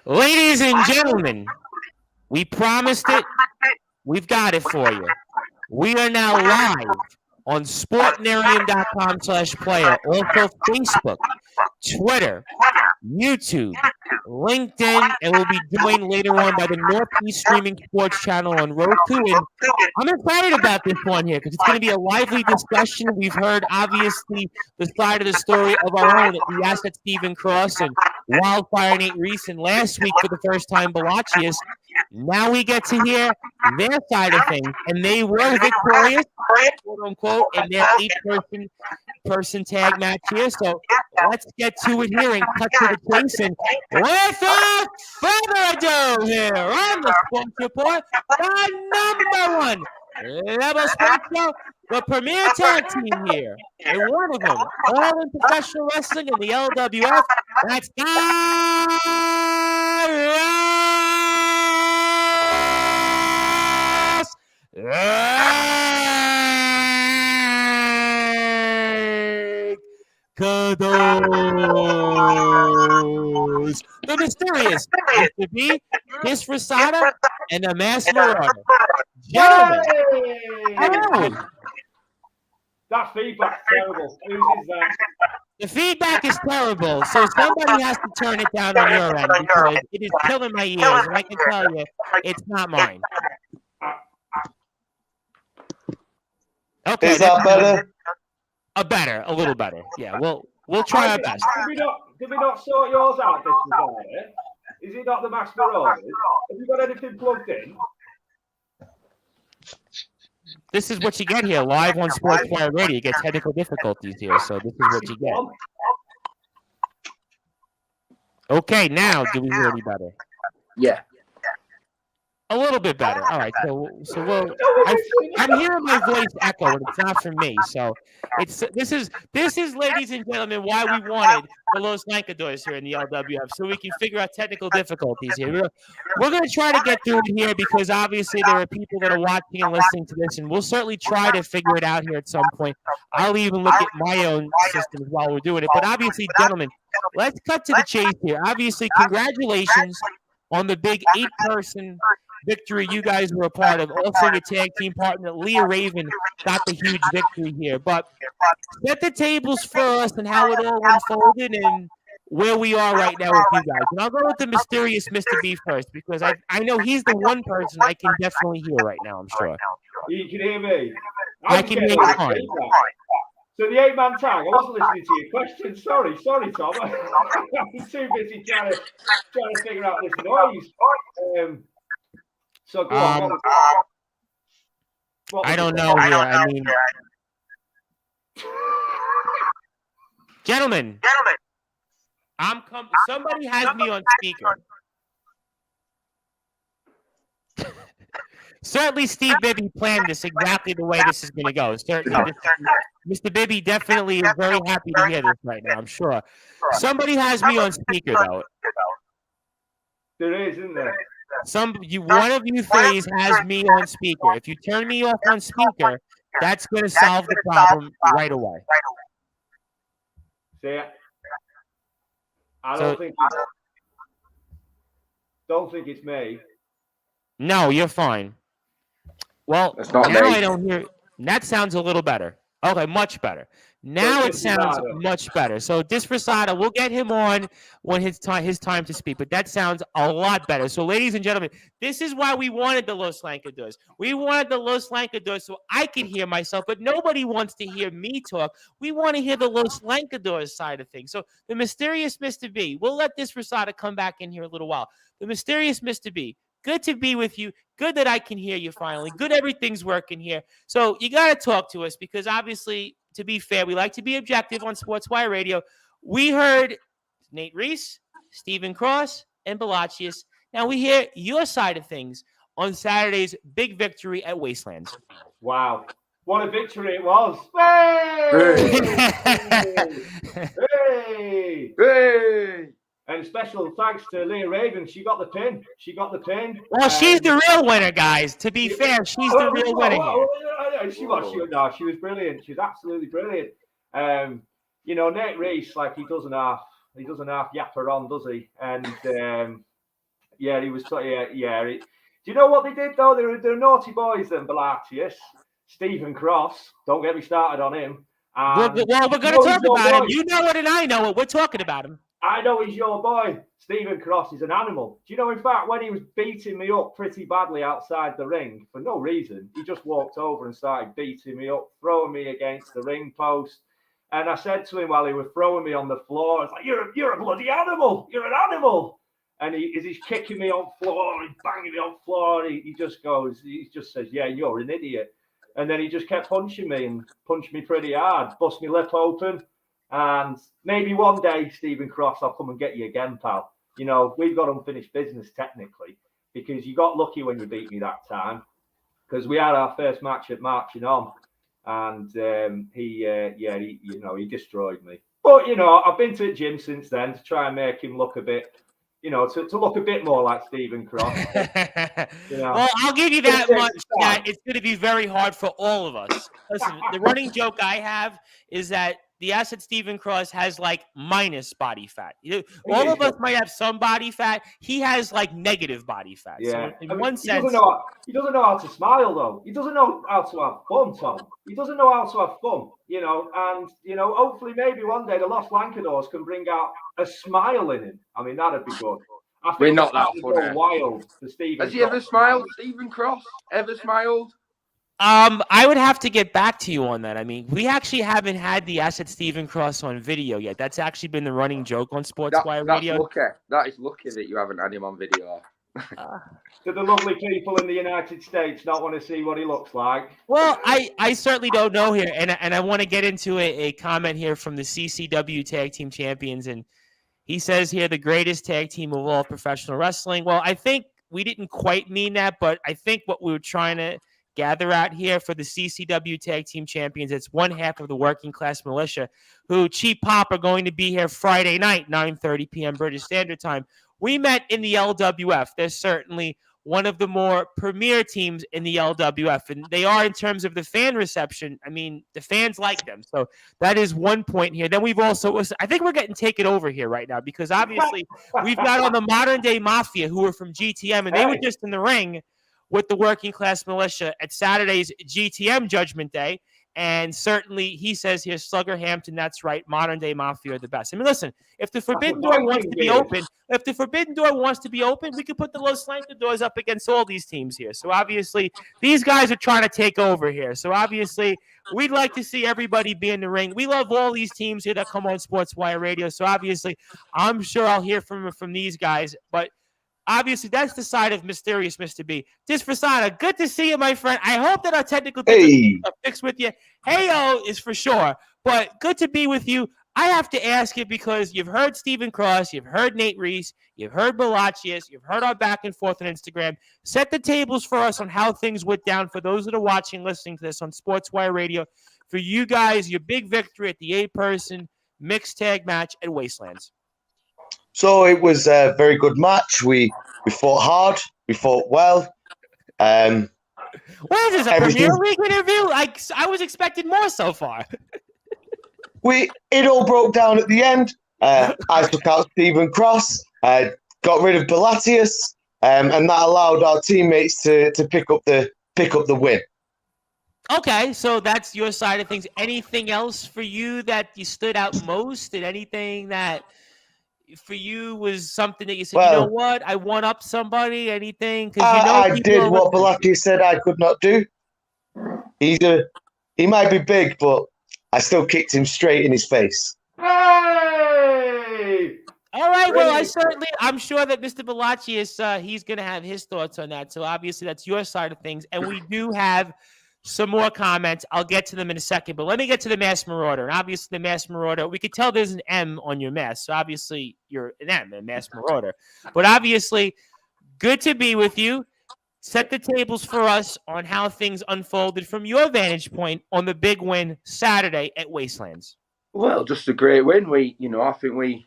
Ladies and gentlemen, we promised it. We've got it for you. We are now live on sportnarian.com/player, also Facebook, Twitter, YouTube, LinkedIn, and we'll be joined later on by the Northeast Streaming Sports Channel on Roku. And I'm excited about this one here because it's going to be a lively discussion. We've heard, obviously, the side of the story of our own. We asked at Stephen Cross and Wildfire Nate Reese, and last week for the first time, Balachius. Now we get to hear their side of things, and they were victorious, quote unquote, in their 8-person tag match here. So let's get to it here and cut to the chase. And without further ado, here on the Sports Report, the number one level sports show, the premier tag team here, and one of them, all in professional wrestling in the LWF. That's Lancadores, the mysterious Mr. B, Disfrazada, and the Masked Marauder. Gentlemen, hello. That feedback's terrible. Whose is that? The feedback is terrible, so somebody has to turn it down on your end because it is killing my ears, and I can tell you, it's not mine. Okay, is that better? A little better. Yeah, we'll try our best. Did we not sort yours out, Disfrazada? Is it not the Masked Marauder? Have you got anything plugged in? This is what you get here, live on Sportzwire Radio. You get technical difficulties here, so this is what you get. Okay, now do we hear any better? Yeah. A little bit better. All right, so I'm hearing my voice echo, and it's not from me. So this is, ladies and gentlemen, why we wanted the Los Lancadores here in the LWF, so we can figure out technical difficulties here. We're going to try to get through it here because obviously there are people that are watching and listening to this, and we'll certainly try to figure it out here at some point. I'll even look at my own systems while we're doing it. But obviously, gentlemen, let's cut to the chase here. Obviously, congratulations on the big 8-person victory you guys were a part of. Also, your tag team partner, Leah Raven, got the huge victory here. But set the tables for us and how it all unfolded and where we are right now with you guys. And I'll go with the mysterious Mr. B first because I know he's the one person I can definitely hear right now, I'm sure. You can hear me? I can hear you fine. So the 8-man tag, I wasn't listening to your question. Sorry, Tom. I was too busy trying to figure out this noise. So go on. I don't know here. I mean, gentlemen, somebody has me on speaker. Certainly, Steve Bibby planned this exactly the way this is going to go. Certainly, Mr. Bibby definitely is very happy to hear this right now, I'm sure. Somebody has me on speaker, though. There is, isn't there? One of you three has me on speaker. If you turn me off on speaker, that's going to solve the problem right away. See, I don't think it's me. No, you're fine. Well, now I don't hear. That sounds a little better. Okay, much better. Now it sounds much better. So Disfrazada, we'll get him on when his time to speak, but that sounds a lot better. So ladies and gentlemen, this is why we wanted the Los Lancadores. We wanted the Los Lancadores so I could hear myself, but nobody wants to hear me talk. We want to hear the Los Lancadores side of things. So the mysterious Mr. B, we'll let Disfrazada come back in here a little while. The mysterious Mr. B, good to be with you. Good that I can hear you finally. Good everything's working here. So you got to talk to us because obviously, to be fair, we like to be objective on Sportswire Radio. We heard Nate Reese, Stephen Cross, and Balachius. Now we hear your side of things on Saturday's big victory at Wastelands. Wow. What a victory it was. Hey! Hey! Hey! And special thanks to Leah Raven. She got the pin. Well, she's the real winner, guys. To be fair, she's the real winner here. She was brilliant. She was absolutely brilliant. Nate Reese, like he doesn't half yapper on, does he? And Yeah, he was. Yeah. Do you know what they did though? They're naughty boys. Then Balatius, Stephen Cross. Don't get me started on him. Well, we're going to talk about him. You know it, and I know it. We're talking about him. I know he's your boy. Stephen Cross is an animal. Do you know, in fact, when he was beating me up pretty badly outside the ring for no reason, he just walked over and started beating me up, throwing me against the ring post. And I said to him while he was throwing me on the floor, I was like, you're a bloody animal. You're an animal. And he's kicking me on floor, he's banging me on floor. He just says, yeah, you're an idiot. And then he just kept punching me and punched me pretty hard, bust my lip open. And maybe one day, Stephen Cross, I'll come and get you again, pal. You know, we've got unfinished business technically because you got lucky when you beat me that time because we had our first match at Marching On, and he destroyed me. But you know, I've been to the gym since then to try and make him look a bit, you know, to look a bit more like Stephen Cross. You know, well, I'll give you that much. That it's going to be very hard for all of us. Listen, the running joke I have is that the asset Stephen Cross has like minus body fat. All of us might have some body fat. He has like negative body fat. Yeah. So in one sense, he doesn't know how to smile though. He doesn't know how to have fun, Tom. He doesn't know how to have fun, you know. And you know, hopefully, maybe one day the Los Lancadores can bring out a smile in him. I mean, that'd be good. I think we're not that funny. Wild for Stephen. Has he ever smiled, Stephen Cross? Ever smiled? I would have to get back to you on that. I mean, we actually haven't had the asset Stephen Cross on video yet. That's actually been the running joke on Sportzwire Radio. Lucky. That is lucky that you haven't had him on video. Do the lovely people in the United States not want to see what he looks like? Well, I certainly don't know here, and I want to get into a comment here from the CCW Tag Team Champions, and he says here the greatest tag team of all professional wrestling. Well, I think we didn't quite mean that, but I think what we were trying to gather out here for the CCW Tag Team Champions, it's one half of the Working Class Militia, who Cheap Pop are going to be here Friday night, 9:30 p.m. British Standard Time. We met in the LWF. They're certainly one of the more premier teams in the LWF, and they are in terms of the fan reception. I mean, the fans like them, so that is one point here. Then we've also, I think we're getting taken over here right now because obviously we've got on the Modern Day Mafia who are from GTM, and they were just in the ring with the Working Class Militia at Saturday's GTM Judgment Day. And certainly he says here, Slugger Hampton, that's right, Modern Day Mafia are the best. I mean, listen, if the Forbidden Door wants to be open, we could put the Los Lancadores up against all these teams here. So obviously, these guys are trying to take over here. So obviously, we'd like to see everybody be in the ring. We love all these teams here that come on Sportswire Radio. So obviously, I'm sure I'll hear from these guys. But obviously, that's the side of Mysterious Mr. B. Disfrazada, good to see you, my friend. I hope that our technical things are fixed with you. Hey-o is for sure, but good to be with you. I have to ask you because you've heard Stephen Cross, you've heard Nate Reese, you've heard Balachius, you've heard our back and forth on Instagram. Set the tables for us on how things went down for those that are watching, listening to this on Sportswire Radio. For you guys, your big victory at the 8-person mixed tag match at Wastelands. So it was a very good match. We fought hard. We fought well. What is this, a Premier League interview? I was expecting more so far. It all broke down at the end. I took out Stephen Cross, got rid of Balatius, and that allowed our teammates to pick up the win. Okay, so that's your side of things. Anything else for you that you stood out most? Did anything that for you was something that you said, you know what, I one up somebody? Anything? I did what Balatius said I could not do. He might be big, but I still kicked him straight in his face. Hey! All right, well, I'm sure that Mr. Balachi he's going to have his thoughts on that. So obviously that's your side of things. And we do have some more comments. I'll get to them in a second, but let me get to the Masked Marauder. And obviously the Masked Marauder, we could tell there's an M on your mask. So obviously you're an M, a Masked Marauder. But obviously, good to be with you. Set the tables for us on how things unfolded from your vantage point on the big win Saturday at Wastelands. Well, just a great win. I think we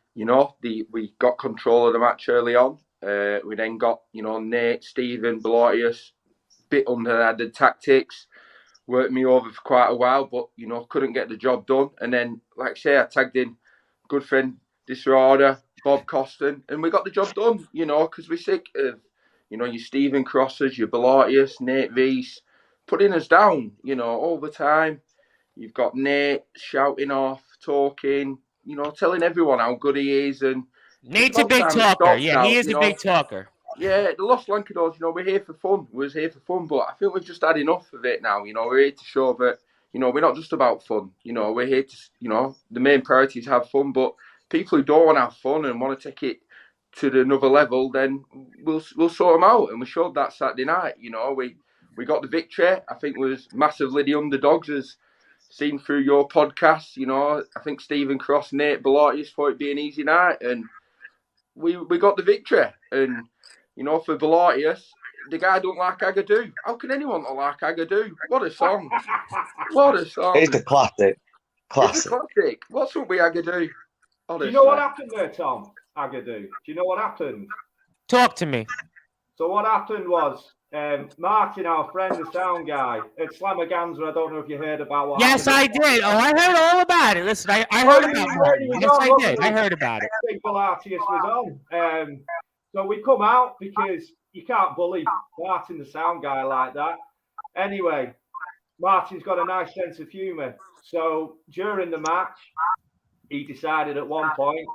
got control of the match early on. We then got, Nate, Stephen, Balatius, bit underhanded tactics, worked me over for quite a while, but, couldn't get the job done. And then, like I say, I tagged in good friend Disfrazada, Bob Coston, and we got the job done, you know, because we're sick of, you know, your Stephen Crosses, your Bellartius, Nate Weiss, putting us down, you know, all the time. You've got Nate shouting off, talking, you know, telling everyone how good he is. And Nate's a big talker. Yeah, now, he is a big talker. Yeah, the Los Lancadores, you know, we're here for fun. We're here for fun, but I think we've just had enough of it now. You know, we're here to show that, you know, we're not just about fun. You know, we're here to, you know, the main priority is have fun, but people who don't want to have fun and want to take it to another level, then we'll sort them out. And we showed that Saturday night. You know, we got the victory. I think was massively the underdogs, as seen through your podcast. You know, I think Stephen Cross, Nate Bellartius thought it'd be an easy night, and we got the victory. And you know, for Bellartius, the guy don't like Agadoo. How can anyone not like Agadoo? What a song! What a song! It's a classic. It's a classic. What's up with Agadoo? Do you know what happened there, Tom? Agadoo. Do you know what happened? Talk to me. So what happened was Martin, our friend, the sound guy at Slamaganza. I don't know if you heard about what. Yes, I did. Oh, I heard all about it. Listen, I heard about it. Yes, I did. I heard about it. Big Bellartius was on. So we come out because you can't bully Martin, the sound guy, like that. Anyway, Martin's got a nice sense of humour. So during the match, he decided at one point,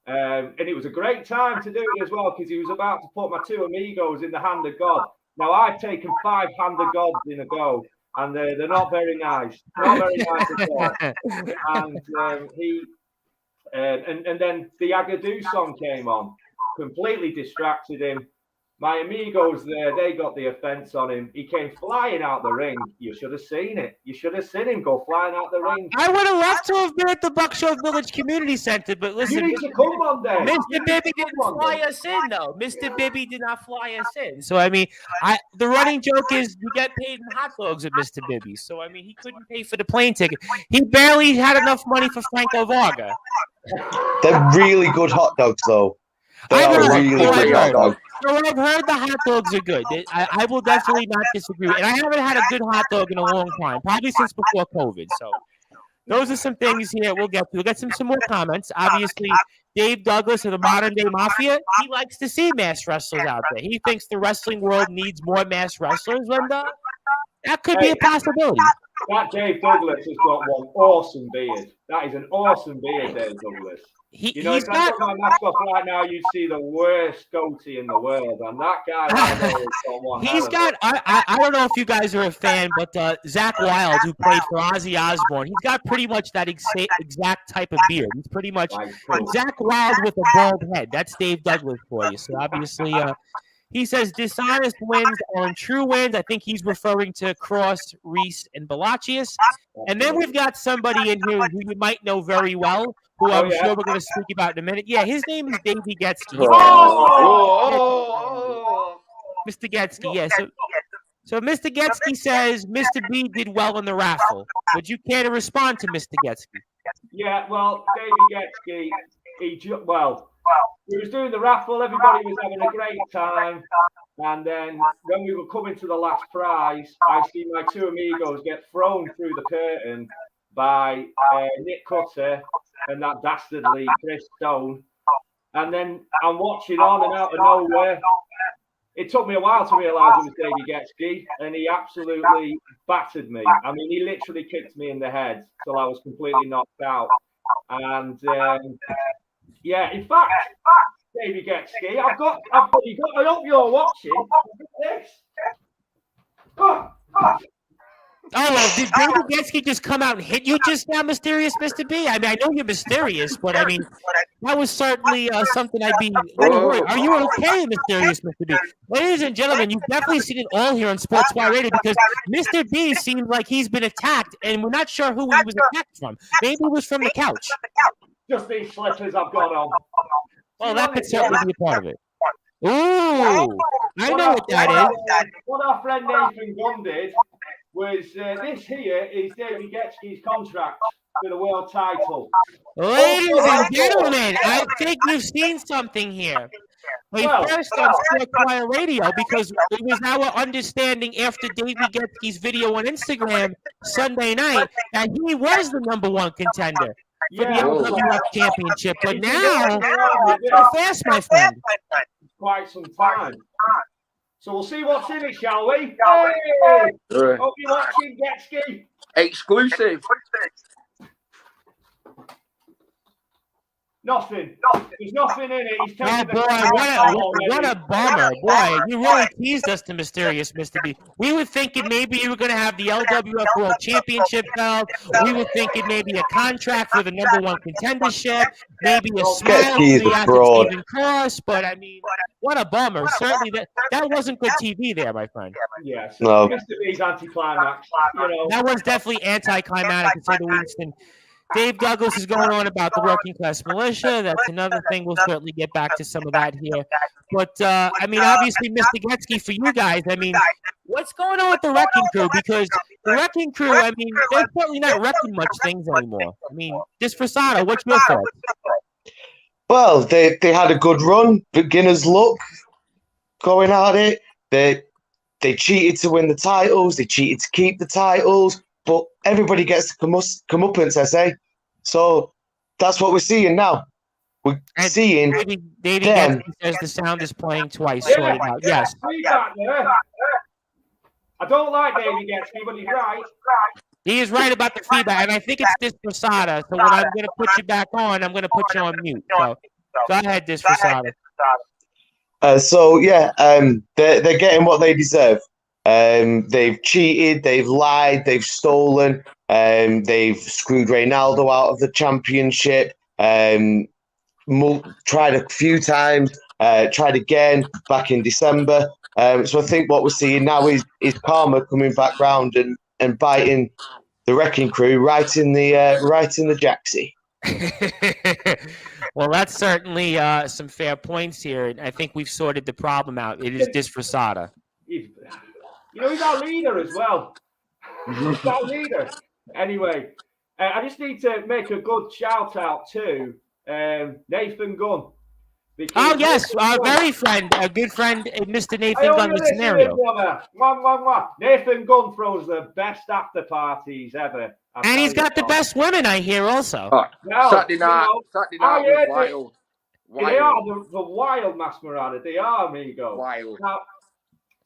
and it was a great time to do it as well, because he was about to put my two amigos in the hand of God. Now, I've taken 5 hand of gods in a go, and they're not very nice. Not very nice at all. And then the Agadoo song came on. Completely distracted him. My amigos there, they got the offence on him. He came flying out the ring. You should have seen it. You should have seen him go flying out the ring. I would have loved to have been at the Buckshot Village Community Center, but listen. You need to come one day. Mr. Bibby didn't fly us in, though. Mr. Bibby did not fly us in. So, I mean, the running joke is you get paid in hot dogs at Mr. Bibby. So, I mean, he couldn't pay for the plane ticket. He barely had enough money for Franco Varga. They're really good hot dogs, though. I've heard the hot dogs are good. I will definitely not disagree. And I haven't had a good hot dog in a long time, probably since before COVID. So those are some things here we'll get to. We'll get some more comments. Obviously, Dave Douglas of the Modern Day Mafia, he likes to see mass wrestlers out there. He thinks the wrestling world needs more mass wrestlers, and that could be a possibility. That Dave Douglas has got one awesome beard. That is an awesome beard, Dave Douglas. You know, if I took my mask off right now, you'd see the worst goatee in the world. And that guy, he's got. I don't know if you guys are a fan, but Zach Wilde, who played for Ozzy Osbourne, he's got pretty much that exact type of beard. He's pretty much Zach Wilde with a bald head. That's Dave Douglas for you. So obviously, he says dishonest wins are true wins. I think he's referring to Cross, Reese, and Bellartius. And then we've got somebody in here who you might know very well, who I'm sure we're going to speak about in a minute. Yeah, his name is Davey Getsky. Mr. Getsky, yeah. So Mr. Getsky says Mr. B did well in the raffle. Would you care to respond to Mr. Getsky? Yeah, well, Davey Getsky, we was doing the raffle. Everybody was having a great time. And then when we were coming to the last prize, I see my two amigos get thrown through the curtain by Nick Cutter and that dastardly Chris Stone. And then I'm watching on, and out of nowhere, it took me a while to realise it was Davey Getsky, and he absolutely battered me. I mean, he literally kicked me in the head till I was completely knocked out. And yeah, in fact, Davey Getsky, I hope you're watching. Look at this. Oh, well, did Davey Getsky just come out and hit you just now, Mysterious Mr. B? I mean, I know you're mysterious, but I mean, that was certainly something I'd be worried. Are you okay, Mysterious Mr. B? Ladies and gentlemen, you've definitely seen it all here on Sportzwire Radio, because Mr. B seems like he's been attacked, and we're not sure who he was attacked from. Maybe it was from the couch. Just these slippers I've got on. Well, that could certainly be a part of it. Ooh, I know what that is. What our friend Nathan Gunn did was this here is Davey Getsky's contract for the world title. Ladies and gentlemen, I think you've seen something here. First on Sportzwire Radio, because it was our understanding after Davey Getsky's video on Instagram Sunday night that he was the #1 contender. for the Yeah. LWF Championship. But now, so fast, my friend. Quite some time. So we'll see what's in it, shall we? Hey! Hope you're watching, Getski. Exclusive. Nothing. There's nothing in it. He's Oh taking boy, what a bummer. Boy, you really teased us to Mysterious Mr. B. We were thinking maybe you were going to have the LWF World Championship belt. We were thinking maybe a contract for the #1 contendership. Maybe a smile for the Stephen Cross. But I mean, what a bummer. Certainly that wasn't good TV there, my friend. Yes. No. Mr. B's anticlimax. You know. That was definitely anticlimactic to say the least. And Dave Douglas is going on about the working class militia. That's another thing. We'll certainly get back to some of that here. But, I mean, obviously, Mr. Getsky, for you guys, I mean, what's going on with the Wrecking Crew? Because the Wrecking Crew, I mean, they're certainly not wrecking much things anymore. I mean, Disfrazada, what's your thoughts? Well, they had a good run, beginner's luck going at it. They cheated to win the titles. They cheated to keep the titles. But everybody gets comeuppance, I say. So that's what we're seeing now. We're seeing Davey them. says the sound is playing twice. Yeah, Yes. I don't like Davey Getsky, but he's right. He is right about the feedback, and I think it's Disfrazada. So when I'm going to put you back on, I'm going to put you on mute. So go ahead, Disfrazada. They're getting what they deserve. They've cheated, they've lied, they've stolen, they've screwed Reynaldo out of the championship, tried a few times, tried again back in December. So I think what we're seeing now is karma coming back round and biting the Wrecking Crew right in the jacksie. Well, that's certainly some fair points here. I think we've sorted the problem out. It is Disfrazada. You know, he's our leader as well. He's our leader. Anyway, I just need to make a good shout out to Nathan Gunn. Oh, yes, our very friend, a good friend, Mr. Nathan Gunn with Scenario. Nathan Gunn throws the best after parties ever. And he's got the best women, I hear, also. Saturday night was wild. They are the wild Masked Marauder. They are, amigo. Wild. Now,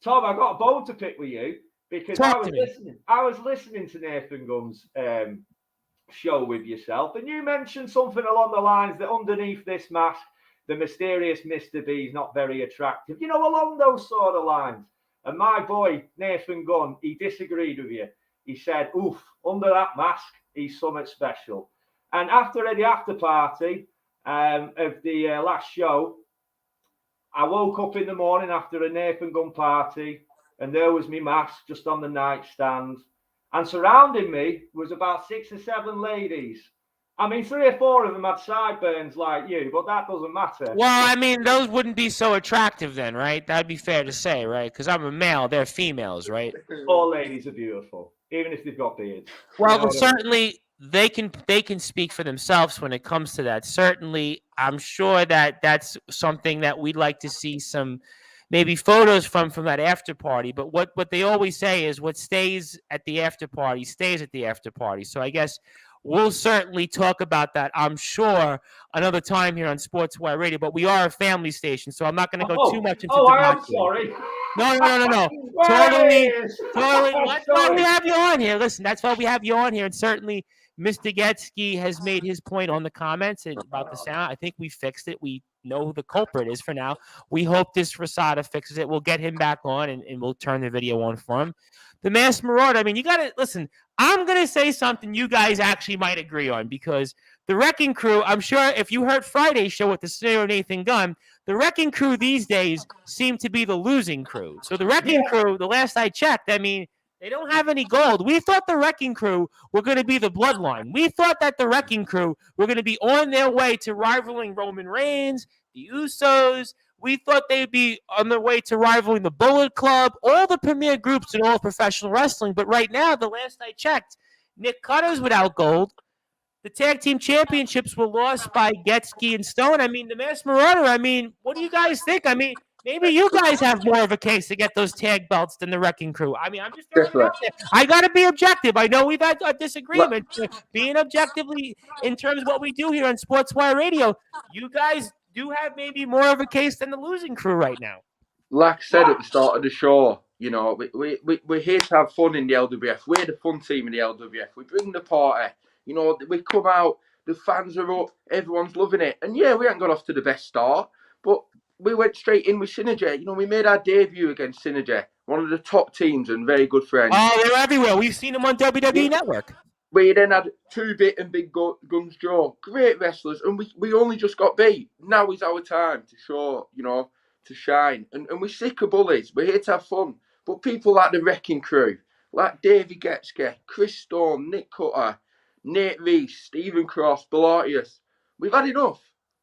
Tom, I've got a bone to pick with you because I was listening to Nathan Gunn's show with yourself, and you mentioned something along the lines that underneath this mask, the mysterious Mr. B is not very attractive. You know, along those sort of lines. And my boy, Nathan Gunn, he disagreed with you. He said, oof, under that mask, he's something special. And after the after party of the last show, I woke up in the morning after a Nathan Gunn party, and there was my mask just on the nightstand. And surrounding me was about 6 or 7 ladies. I mean, 3 or 4 of them had sideburns like you, but that doesn't matter. Well, I mean, those wouldn't be so attractive then, right? That'd be fair to say, right? Because I'm a male, they're females, right? All ladies are beautiful, even if they've got beards. Well, you know certainly they can speak for themselves when it comes to that. Certainly, I'm sure that that's something that we'd like to see some maybe photos from that after party. But what they always say is what stays at the after party stays at the after party. So I guess we'll certainly talk about that, I'm sure, another time here on Sportswire Radio. But we are a family station, so I'm not going to go too much into I am sorry. No. Totally. That's why we have you on here. Listen, that's why we have you on here. And certainly, Mr. Getsky has made his point on the comments about the sound. I think we fixed it. We know who the culprit is for now. We hope Disfrazada fixes it. We'll get him back on, and we'll turn the video on for him. The Masked Marauder, I mean, you got to listen. I'm going to say something you guys actually might agree on, because the Wrecking Crew, I'm sure if you heard Friday's show with the Scenario Nathan Gunn, the Wrecking Crew these days seem to be the losing crew. So the Wrecking Crew, the last I checked, I mean, they don't have any gold. We thought the Wrecking Crew were going to be the bloodline. We thought that the Wrecking Crew were going to be on their way to rivaling Roman Reigns, the Usos. We thought they'd be on their way to rivaling the Bullet Club, all the premier groups in all professional wrestling. But right now, the last I checked, Nick Cutter's without gold. The tag team championships were lost by Getsky and Stone. I mean, the Masked Marauder, I mean, what do you guys think? I mean, maybe you guys have more of a case to get those tag belts than the Wrecking Crew. I mean, I'm just throwing it Definitely. out there. I got to be objective. I know we've had a disagreement. Being objectively in terms of what we do here on Sportswire Radio, you guys do have maybe more of a case than the Losing Crew right now. Like I said at the start of the show, you know, we're here to have fun in the LWF. We're the fun team in the LWF. We bring the party. You know, we come out, the fans are up, everyone's loving it. And yeah, we haven't got off to the best start, but we went straight in with Synergy. You know, we made our debut against Synergy, one of the top teams and very good friends. Oh, they're everywhere. We've seen them on WWE Network. We then had 2-Bit and Big Guns Joe, great wrestlers, and we only just got beat. Now is our time to show, you know, to shine. And we're sick of bullies. We're here to have fun. But people like the Wrecking Crew, like Davey Getske, Chris Stone, Nick Cutter, Nate Reese, Stephen Cross, Belatius, we've had enough.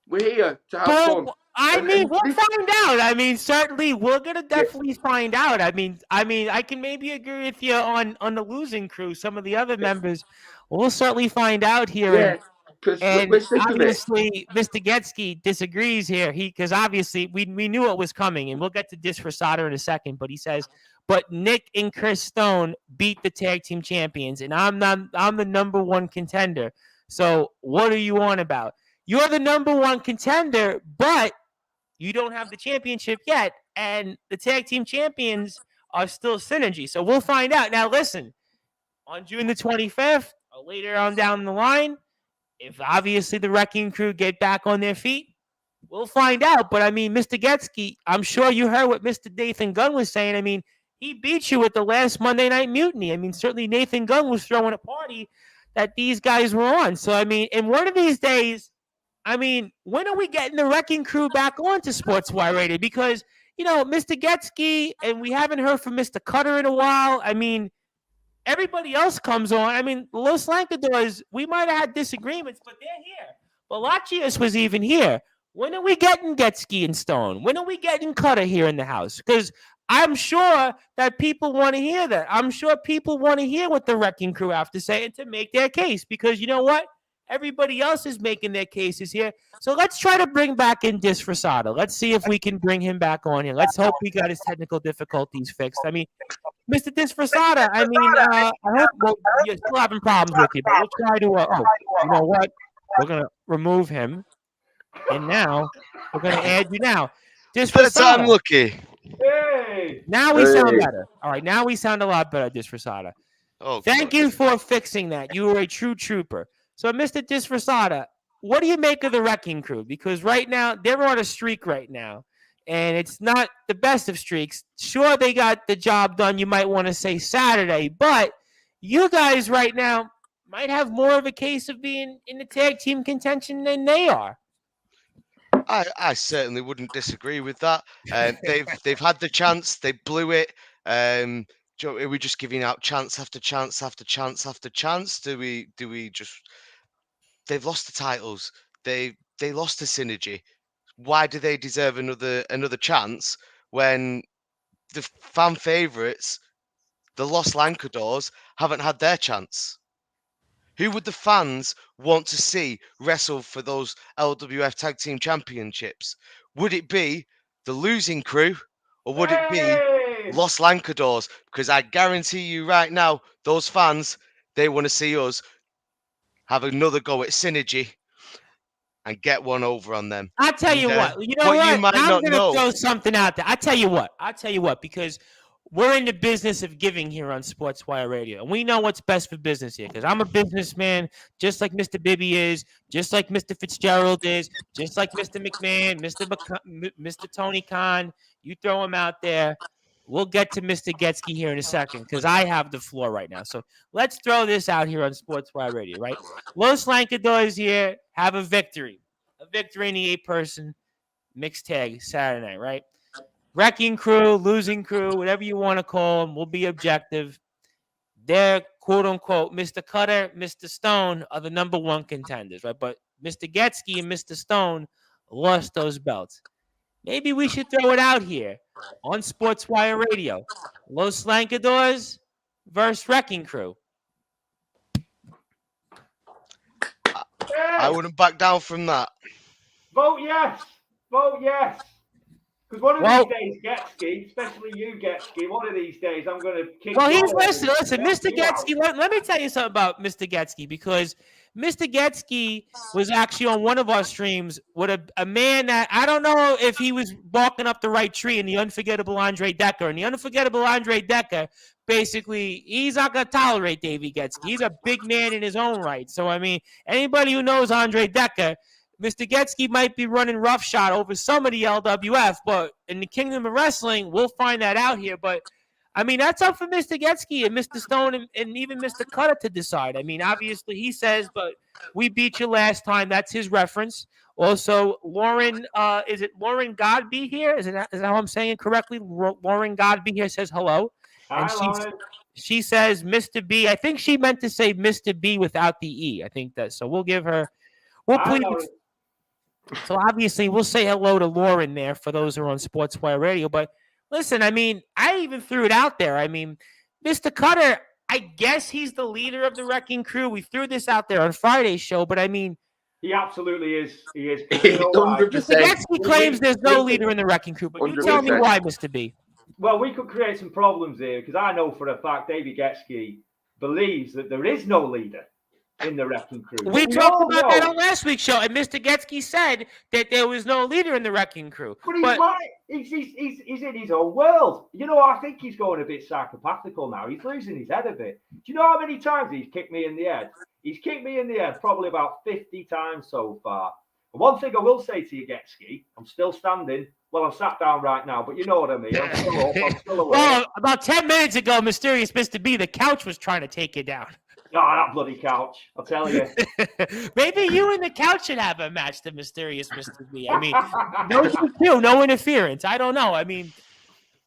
We're here to have fun. I mean, we'll find out. I mean, certainly we're gonna definitely find out. I mean, I can maybe agree with you on the Losing Crew. Some of the other members, we'll certainly find out here. Yeah, because we're sick of it. Obviously, Mr. Getske disagrees here. Because obviously we knew it was coming, and we'll get to Disfrazada in a second. But he says, but Nick and Chris Stone beat the tag team champions, and I'm the number one contender. So what are you on about? You're the number one contender, but you don't have the championship yet, and the tag team champions are still Synergy. So we'll find out. Now, listen, on June the 25th, or later on down the line, if obviously the Wrecking Crew get back on their feet, we'll find out. But, I mean, Mr. Getske, I'm sure you heard what Mr. Nathan Gunn was saying. I mean, he beat you at the last Monday Night Mutiny. I mean, certainly Nathan Gunn was throwing a party that these guys were on. So, I mean, in one of these days, I mean, when are we getting the Wrecking Crew back onto Sportswire Radio? Because, you know, Mr. Getske, and we haven't heard from Mr. Cutter in a while. I mean, everybody else comes on. I mean, Los Lancadores, we might have had disagreements, but they're here. Belatius was even here. When are we getting Getske and Stone? When are we getting Cutter here in the house? Because I'm sure that people want to hear that. I'm sure people want to hear what the Wrecking Crew have to say and to make their case. Because you know what? Everybody else is making their cases here. So let's try to bring back in Disfrazada. Let's see if we can bring him back on here. Let's hope we got his technical difficulties fixed. I mean, Mr. Disfrazada, I mean, I hope you're still having problems with you, but we'll try to, you know what? We're going to remove him. And now, we're going to add you now. Disfrazada. I'm lucky. Hey! Now we sound better. All right, now we sound a lot better, Disfrazada. Oh, thank you for fixing that. You were a true trooper. So, Mr. Disfrazada, what do you make of the Wrecking Crew? Because right now, they're on a streak right now, and it's not the best of streaks. Sure, they got the job done, you might want to say Saturday, but you guys right now might have more of a case of being in the tag team contention than they are. I certainly wouldn't disagree with that. They've had the chance, they blew it. Are we just giving out chance after chance after chance after chance? Do we just... They've lost the titles. They lost the Synergy. Why do they deserve another chance when the fan favorites, the Los Lancadores, haven't had their chance? Who would the fans want to see wrestle for those LWF Tag Team Championships? Would it be the Losing Crew or would it be Los Lancadores? Because I guarantee you right now, those fans, they want to see us have another go at Synergy and get one over on them. I'll tell you what. You know what? You might I'm not going to know. throw something out there. I'll tell you what, because we're in the business of giving here on Sportswire Radio. And we know what's best for business here because I'm a businessman, just like Mr. Bibby is, just like Mr. Fitzgerald is, just like Mr. McMahon, Mr. Tony Khan. You throw him out there. We'll get to Mr. Getske here in a second because I have the floor right now. So let's throw this out here on Sportswire Radio, right? Los Lancadores here have a victory in the 8-person mixed tag Saturday night, right? Wrecking Crew, Losing Crew, whatever you want to call them, we'll be objective. They're, quote-unquote, Mr. Cutter, Mr. Stone are the number one contenders, right? But Mr. Getske and Mr. Stone lost those belts. Maybe we should throw it out here on Sportswire Radio. Los Lancadores versus Wrecking Crew. I wouldn't back down from that. Vote yes. Vote yes. Because one of these days, Getsky, especially you, Getsky, one of these days, I'm going to kick. Well, listen, Mr. Getsky. Let me tell you something about Mr. Getsky, because Mr. Getsky was actually on one of our streams with a man that I don't know if he was barking up the right tree in the unforgettable Andre Decker. And the unforgettable Andre Decker, basically, he's not going to tolerate Davey Getsky. He's a big man in his own right. So, I mean, anybody who knows Andre Decker, Mr. Getsky might be running roughshod over some of the LWF, but in the Kingdom of Wrestling, we'll find that out here. But, I mean, that's up for Mr. Getsky and Mr. Stone and even Mr. Cutter to decide. I mean, obviously, he says, but we beat you last time. That's his reference. Also, Lauren, is it Lauren Godby here? Is that how I'm saying it correctly? Lauren Godby here says hello. Hi, Lauren. She says Mr. B. I think she meant to say Mr. B without the E. I think that. So we'll give her. So obviously, we'll say hello to Lauren there for those who are on Sportswire Radio. But listen, I mean, I even threw it out there. I mean, Mr. Cutter, I guess he's the leader of the Wrecking Crew. We threw this out there on Friday's show, but I mean, he absolutely is. He is. 100%. Mr. Getsky claims there's no leader in the Wrecking Crew, but you tell me why, Mr. B. Well, we could create some problems here because I know for a fact Davey Getsky believes that there is no leader in the Wrecking Crew. We talked about that on last week's show, and Mr. Getsky said that there was no leader in the Wrecking Crew. But he's right. He's in his own world. You know, I think he's going a bit psychopathical now. He's losing his head a bit. Do you know how many times he's kicked me in the head? He's kicked me in the head probably about 50 times so far. And one thing I will say to you, Getsky, I'm still standing. Well, I'm sat down right now, but you know what I mean. I'm still up. I'm still awake. Well, about 10 minutes ago, Mysterious Mr. B, the couch was trying to take you down. Oh, that bloody couch, I'll tell you. Maybe you and the couch should have a match, the Mysterious Mr. B. I mean, no interference. I don't know. I mean,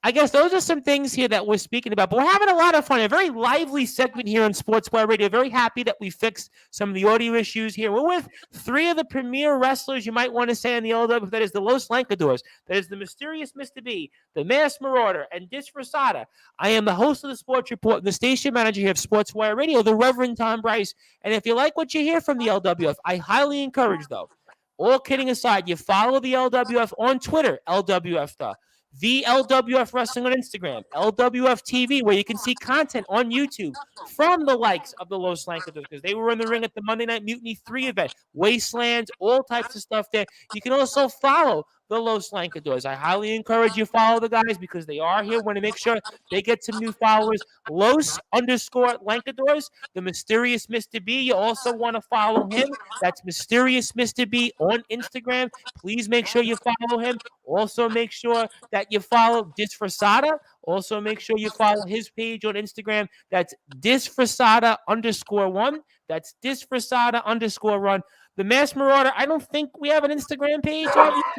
I guess those are some things here that we're speaking about, but we're having a lot of fun. A very lively segment here on Sportswire Radio. Very happy that we fixed some of the audio issues here. We're with three of the premier wrestlers you might want to say in the LWF. That is the Los Lancadores. That is the Mysterious Mr. B, the Masked Marauder, and Disfrazada. I am the host of the Sports Report and the station manager here of Sportswire Radio, the Reverend Tom Bryce. And if you like what you hear from the LWF, I highly encourage, though, all kidding aside, you follow the LWF on Twitter, LWF the LWF Wrestling on Instagram, LWF TV, where you can see content on YouTube from the likes of the Los Lancadores, because they were in the ring at the Monday Night Mutiny 3 event, Wastelands, all types of stuff there. You can also follow the Los Lancadores. I highly encourage you to follow the guys because they are here. Want to make sure they get some new followers. Los_Lancadores, the Mysterious Mr. B. You also want to follow him. That's Mysterious Mr. B on Instagram. Please make sure you follow him. Also, make sure that you follow Disfrazada. Also, make sure you follow his page on Instagram. That's Disfrazada_1. That's Disfrazada_1. The Masked Marauder, I don't think we have an Instagram page.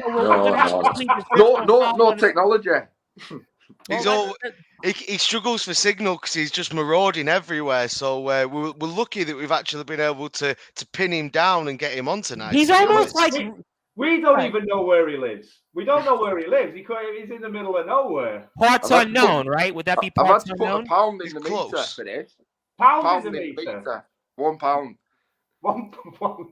No technology. He struggles for signal because he's just marauding everywhere. So we're lucky that we've actually been able to pin him down and get him on tonight. He's almost like... We don't even know where he lives. We don't know where he lives. He's in the middle of nowhere. Parts unknown, right? Would that be parts unknown? I've had to put a pound in the meter for this. Pound in the meter? 1 pound. One pound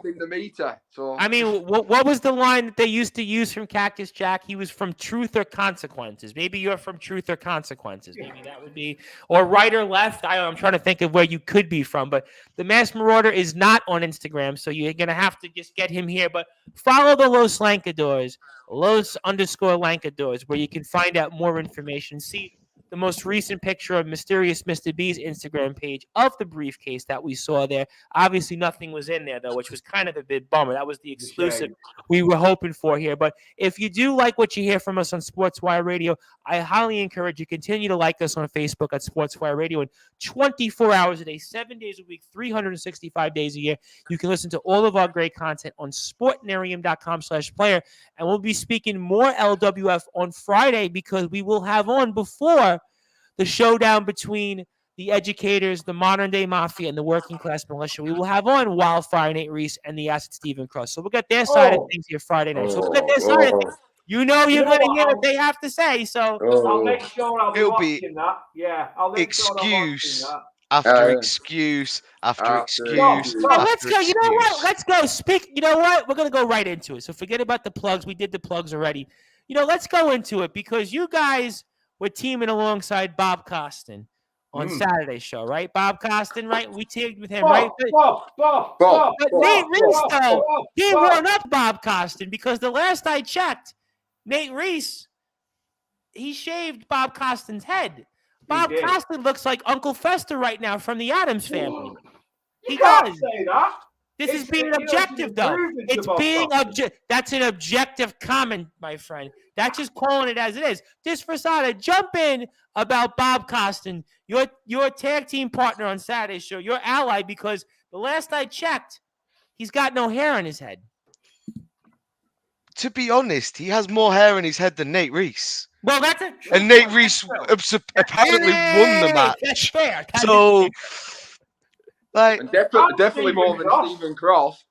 in the meter. So I mean, what was the line that they used to use from Cactus Jack? He was from Truth or Consequences. Maybe you're from Truth or Consequences. Maybe that would be, or right or left. I'm trying to think of where you could be from. But the Masked Marauder is not on Instagram, so you're gonna have to just get him here. But follow the Los Lancadores, Los_Lancadores, where you can find out more information. See the most recent picture of Mysterious Mr. B's Instagram page of the briefcase that we saw there. Obviously, nothing was in there, though, which was kind of a bit bummer. That was the exclusive we were hoping for here. But if you do like what you hear from us on Sportswire Radio, I highly encourage you continue to like us on Facebook at Sportswire Radio. And 24 hours a day, 7 days a week, 365 days a year, you can listen to all of our great content on sportnarium.com/player. And we'll be speaking more LWF on Friday because we will have on before the showdown between the educators, the modern-day mafia, and the working-class militia. We will have on Wildfire Nate Reese and the Acid Stephen Cross. So we'll get their side of things here Friday night. So we'll get their side of things. You know you're going to hear what they have to say. So I'll make sure I'll be watching that. Yeah, I'll make sure I'm watching that. After excuse. Let's go. You know what? Let's go. You know what? We're going to go right into it. So forget about the plugs. We did the plugs already. let's go into it because you guys were teaming alongside Bob Costin on Saturday's show, right? Bob Costin, right? We teamed with him, right? Bob. But Nate Reese, though, he won up Bob Costin because the last I checked, Nate Reese, he shaved Bob Costin's head. Bob Costin looks like Uncle Fester right now from the Addams Family. He can't say that. This is being objective, though. It's being objective. That's an objective comment, my friend. That's just calling it as it is. Disfrazada, jump in about Bob Costin, your tag team partner on Saturday's show, your ally, because the last I checked, he's got no hair on his head. To be honest, he has more hair on his head than Nate Reese. Well, that's and Nate Reese apparently won the match. That's fair. So, like, and definitely more than Stephen Cross.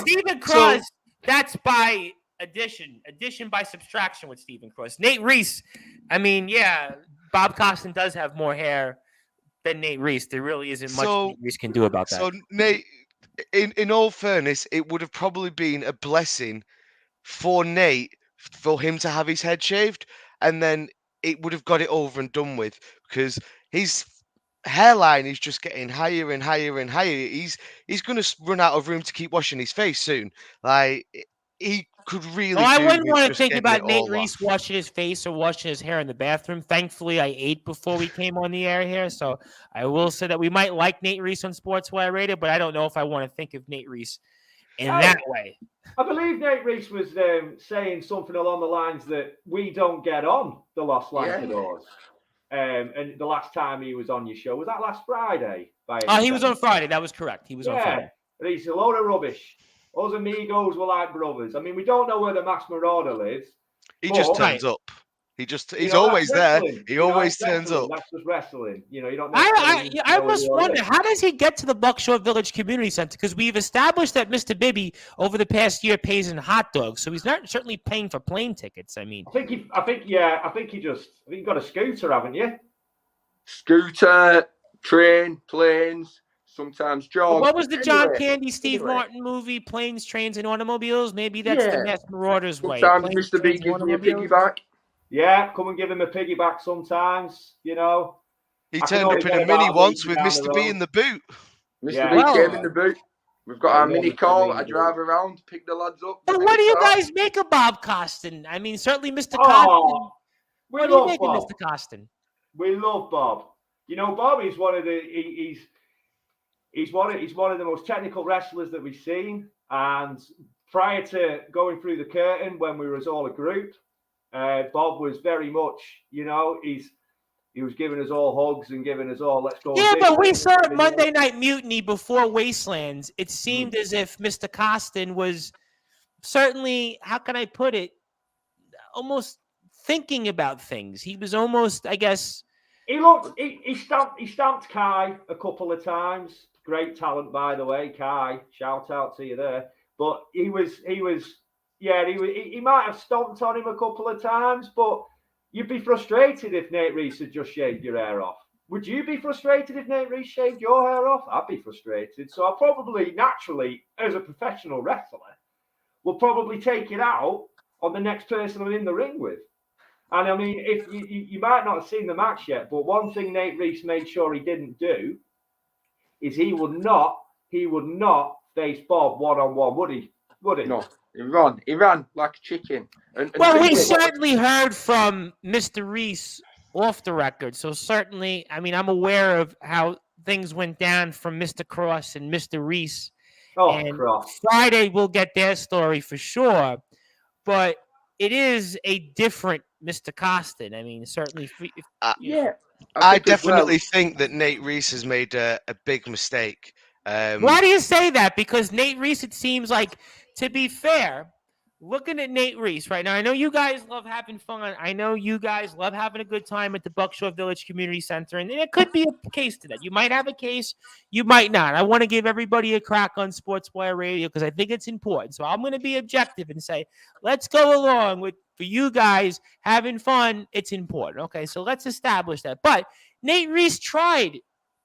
Stephen Cross, that's by addition by subtraction with Stephen Cross. Nate Reese, I mean, yeah, Bob Costin does have more hair than Nate Reese. There really isn't much Nate Reese can do about that. So, Nate, in all fairness, it would have probably been a blessing for Nate for him to have his head shaved, and then it would have got it over and done with, because his hairline is just getting higher and higher and higher. He's going to run out of room to keep washing his face soon. Like, he could really. I wouldn't want to think about Nate Reese washing his face or washing his hair in the bathroom. Thankfully, I ate before we came on the air here, so I will say that we might like Nate Reese on Sportswire Radio, but I don't know if I want to think of Nate Reese in that way. I believe Nate Reese was saying something along the lines that we don't get on the Los Lancadores. And the last time he was on your show, was that last Friday? He was on Friday. That was correct. He was on Friday. He's a load of rubbish. Us amigos were like brothers. I mean, we don't know where the Masked Marauder lives. He just turns up. He's always there. He always turns up. That's just wrestling. You don't. I must wonder, how does he get to the Buckshot Village Community Center? Because we've established that Mr. Bibby over the past year pays in hot dogs, so he's not certainly paying for plane tickets. I mean, I think you got a scooter, haven't you? Scooter, train, planes. Sometimes jog. What was the John Candy, Steve Martin movie, Planes, Trains, and Automobiles? Maybe that's the Masked Marauder's way. Sometimes Mr. B gives me a piggyback. Yeah, come and give him a piggyback sometimes, He turned up in a Mini once with Mr. B in the boot. Mr. B came in the boot. We've got our mini call. I drive around, pick the lads up. But what do you guys make of Bob Costin? I mean, certainly Mr. Costin. What do you make of Mr. Costin? We love Bob. Bob is one of the he's one of the most technical wrestlers that we've seen. And prior to going through the curtain, when we were as all a group, Bob was very much, he was giving us all hugs and giving us all, let's go. Yeah, but we saw Monday Night Mutiny before Wastelands. It seemed as if Mr. Costin was certainly, how can I put it, almost thinking about things. He was almost, I guess. He stamped Kai a couple of times. Great talent, by the way, Kai. Shout out to you there. But he might have stomped on him a couple of times, but you'd be frustrated if Nate Reese had just shaved your hair off. Would you be frustrated if Nate Reese shaved your hair off? I'd be frustrated. So I probably, naturally, as a professional wrestler, will probably take it out on the next person I'm in the ring with. And I mean, if you might not have seen the match yet, but one thing Nate Reese made sure he didn't do is he would not face Bob one-on-one, would he? No, he ran like a chicken. Well, we certainly heard from Mr. Reese off the record, so certainly, I mean, I'm aware of how things went down from Mr. Cross and Mr. Reese. Cross. Friday we'll get their story for sure, but it is a different Mr. Costin. I mean, certainly. I definitely think that Nate Reese has made a big mistake. Why do you say that? Because Nate Reese, it seems like, to be fair, looking at Nate Reese right now, I know you guys love having fun. I know you guys love having a good time at the Buckshot Village Community Center, and it could be a case to that. You might have a case, you might not. I want to give everybody a crack on Sportswire Radio because I think it's important. So I'm going to be objective and say, let's go along with, for you guys having fun, it's important. Okay, so let's establish that. But Nate Reese tried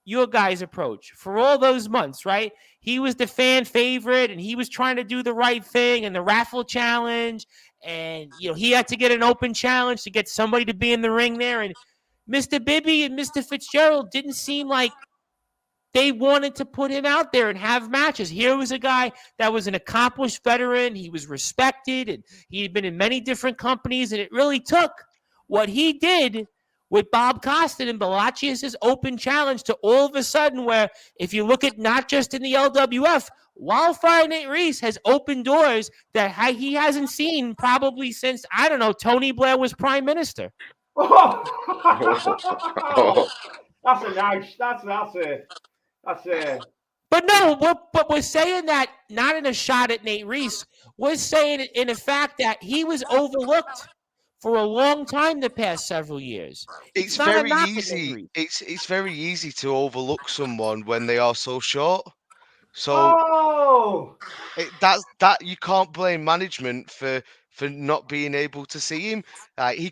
your guys' approach for all those months, right? He was the fan favorite, and he was trying to do the right thing, and the raffle challenge, and he had to get an open challenge to get somebody to be in the ring there. And Mr. Bibby and Mr. Fitzgerald didn't seem like they wanted to put him out there and have matches. Here was a guy that was an accomplished veteran. He was respected, and he had been in many different companies, and it really took what he did with Bob Costin and Balachius' open challenge to all of a sudden where, if you look at not just in the LWF, Wildfire Nate Reese has opened doors that he hasn't seen probably since, I don't know, Tony Blair was prime minister. That's a nice, that's But no, we're saying that not in a shot at Nate Reese. We're saying it in the fact that he was overlooked for a long time the past several years. It's very easy. It's very easy to overlook someone when they are so short. So that you can't blame management for not being able to see him. He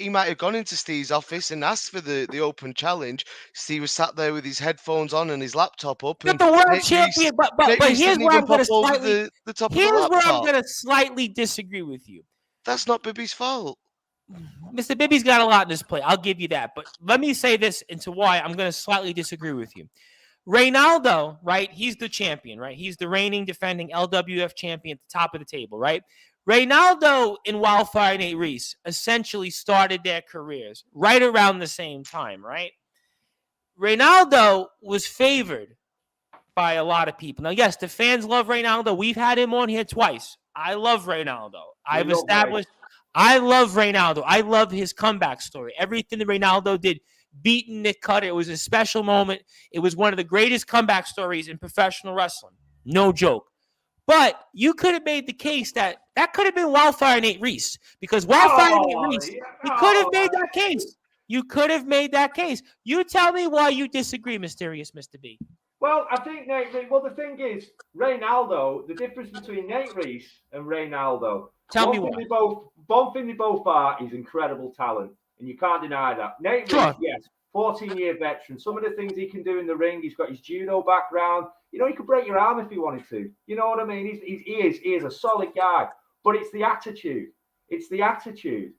might have gone into Steve's office and asked for the open challenge. Steve was sat there with his headphones on and his laptop up. And the world champion, but here's where I'm going to slightly disagree with you. That's not Bibby's fault. Mr. Bibby's got a lot in his plate. I'll give you that. But let me say this into why I'm going to slightly disagree with you. Reynaldo, right? He's the champion, right? He's the reigning, defending LWF champion at the top of the table, right? Reynaldo and Wildfire Nate Reese essentially started their careers right around the same time, right? Reynaldo was favored by a lot of people. Now, yes, the fans love Reynaldo. We've had him on here twice. I love Reynaldo. I love Reynaldo. I love his comeback story. Everything that Reynaldo did, beating Nick Cutter, it was a special moment. It was one of the greatest comeback stories in professional wrestling. No joke. But you could have made the case that could have been Wildfire Nate Reese, because Wildfire Nate Reese, you could have made that case. You could have made that case. You tell me why you disagree, Mysterious Mr. B. Well, I think the thing is, Reynaldo, the difference between Nate Reese and Reynaldo, one thing they both are is incredible talent, and you can't deny that. Nate Reese, yes, 14-year veteran. Some of the things he can do in the ring, he's got his judo background. He could break your arm if he wanted to. You know what I mean? He is a solid guy, but it's the attitude. It's the attitude.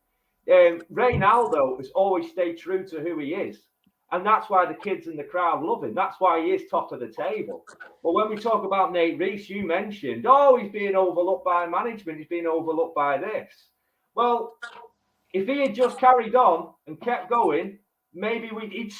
Reynaldo has always stayed true to who he is. And that's why the kids in the crowd love him. That's why he is top of the table. But when we talk about Nate Reese, you mentioned, he's being overlooked by management. He's being overlooked by this. Well, if he had just carried on and kept going, maybe he'd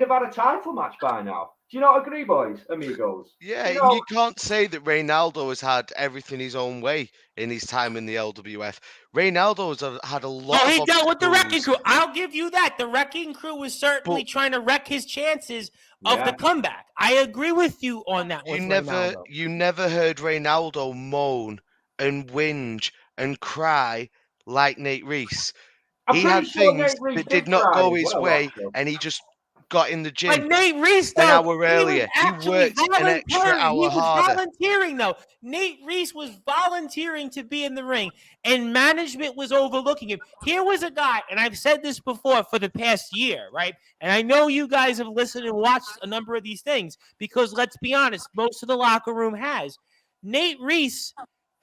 have had a title match by now. Do you not agree, boys, amigos? Yeah, you can't say that Reynaldo has had everything his own way in his time in the LWF. Reynaldo has had a lot of... he dealt with the Wrecking Crew. I'll give you that. The Wrecking Crew was certainly trying to wreck his chances of the comeback. I agree with you on that one. You never heard Reynaldo moan and whinge and cry like Nate Reese. He had things that did not go his way, and he just got in the gym. But Nate Reese, though, an hour earlier. He worked an extra hour harder. Volunteering, though. Nate Reese was volunteering to be in the ring, and management was overlooking him. Here was a guy, and I've said this before for the past year, right? And I know you guys have listened and watched a number of these things, because let's be honest, most of the locker room has. Nate Reese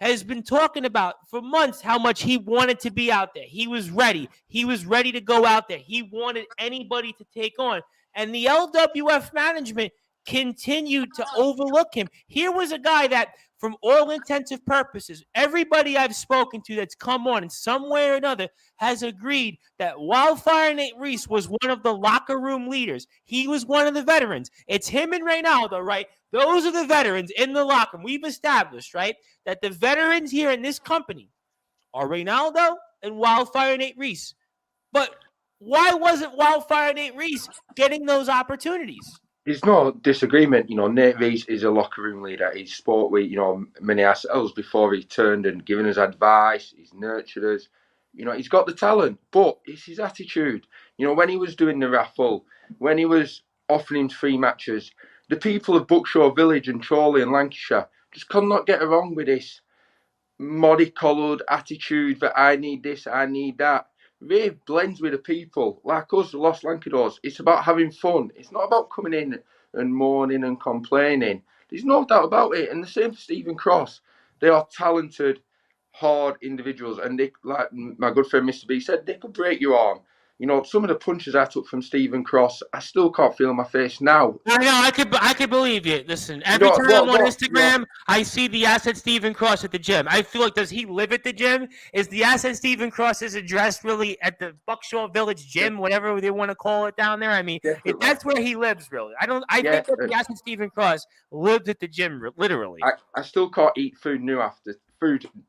has been talking about for months how much he wanted to be out there. He was ready. He was ready to go out there. He wanted anybody to take on. And the LWF management continued to overlook him. Here was a guy that, from all intensive purposes, everybody I've spoken to that's come on in some way or another has agreed that Wildfire Nate Reese was one of the locker room leaders. He was one of the veterans. It's him and Reynaldo, right? Those are the veterans in the locker room. We've established, right, that the veterans here in this company are Reynaldo and Wildfire Nate Reese. But why wasn't Wildfire Nate Reese getting those opportunities? There's no disagreement. Nate Reese is a locker room leader. He's spoke with, many ourselves before he turned and given us advice. He's nurtured us. He's got the talent, but it's his attitude. When he was doing the raffle, when he was offering him free matches, the people of Buckshaw Village and Chorley and Lancashire just could not get along with this molly-coloured attitude that I need this, I need that. Ray blends with the people. Like us, the Los Lancadores, it's about having fun. It's not about coming in and moaning and complaining. There's no doubt about it. And the same for Stephen Cross. They are talented, hard individuals. And they, like my good friend Mr. B said, they could break your arm. You know, some of the punches I took from Stephen Cross, I still can't feel my face now. I know, I could believe you. Listen, every time I'm on Instagram, I see the asset Stephen Cross at the gym. I feel like, does he live at the gym? Is the asset Stephen Cross's address really at the Buckshaw Village gym, whatever they want to call it down there? I mean, that's where he lives, really. I think that the asset Stephen Cross lives at the gym, literally. I still can't eat food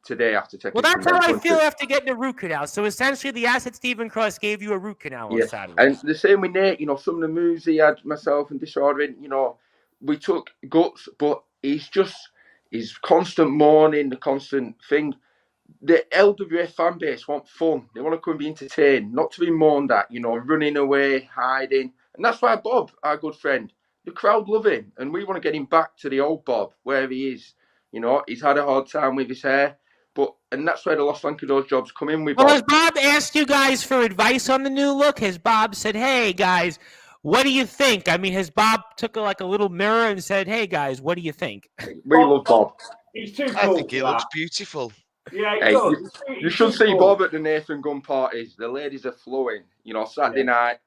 today after taking. Well, that's how I feel after getting a root canal. So essentially, the asset Stephen Cross gave you a root canal on Saturday. And the same with Nate. You know, some of the moves he had, myself and Disordering, you know, we took guts, but he's just his constant mourning, the constant thing. The LWF fan base want fun. They want to come and be entertained, not to be mourned at. You know, running away, hiding, and that's why Bob, our good friend, the crowd love him, and we want to get him back to the old Bob, wherever he is. You know, he's had a hard time with his hair, and that's where the Los Lancadores jobs come in with Bob. Well, has Bob asked you guys for advice on the new look? Has Bob said, hey, guys, what do you think? I mean, has Bob took a little mirror and said, hey, guys, what do you think? We love Bob. He's too cool. I think he looks beautiful. Yeah, he does. You should see Bob at the Nathan Gunn parties. The ladies are flowing. You know, Saturday night.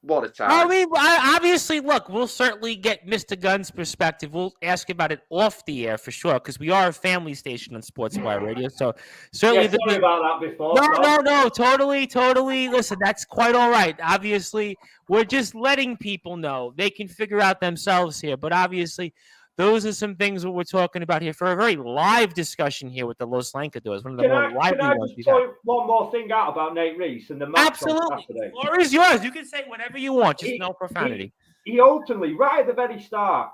What a time. I mean, obviously, look, we'll certainly get Mr. Gunn's perspective. We'll ask about it off the air for sure, because we are a family station on Sportswire Radio. So certainly, sorry about that before. No, totally. Listen, that's quite all right. Obviously, we're just letting people know they can figure out themselves here. But obviously, those are some things that we're talking about here for a very live discussion here with the Los Lancadores. One of the more lively ones we've had. Can I just point one more thing out about Nate Reese and the match? Absolutely. The floor is yours. You can say whatever you want, just no profanity. He openly, right at the very start,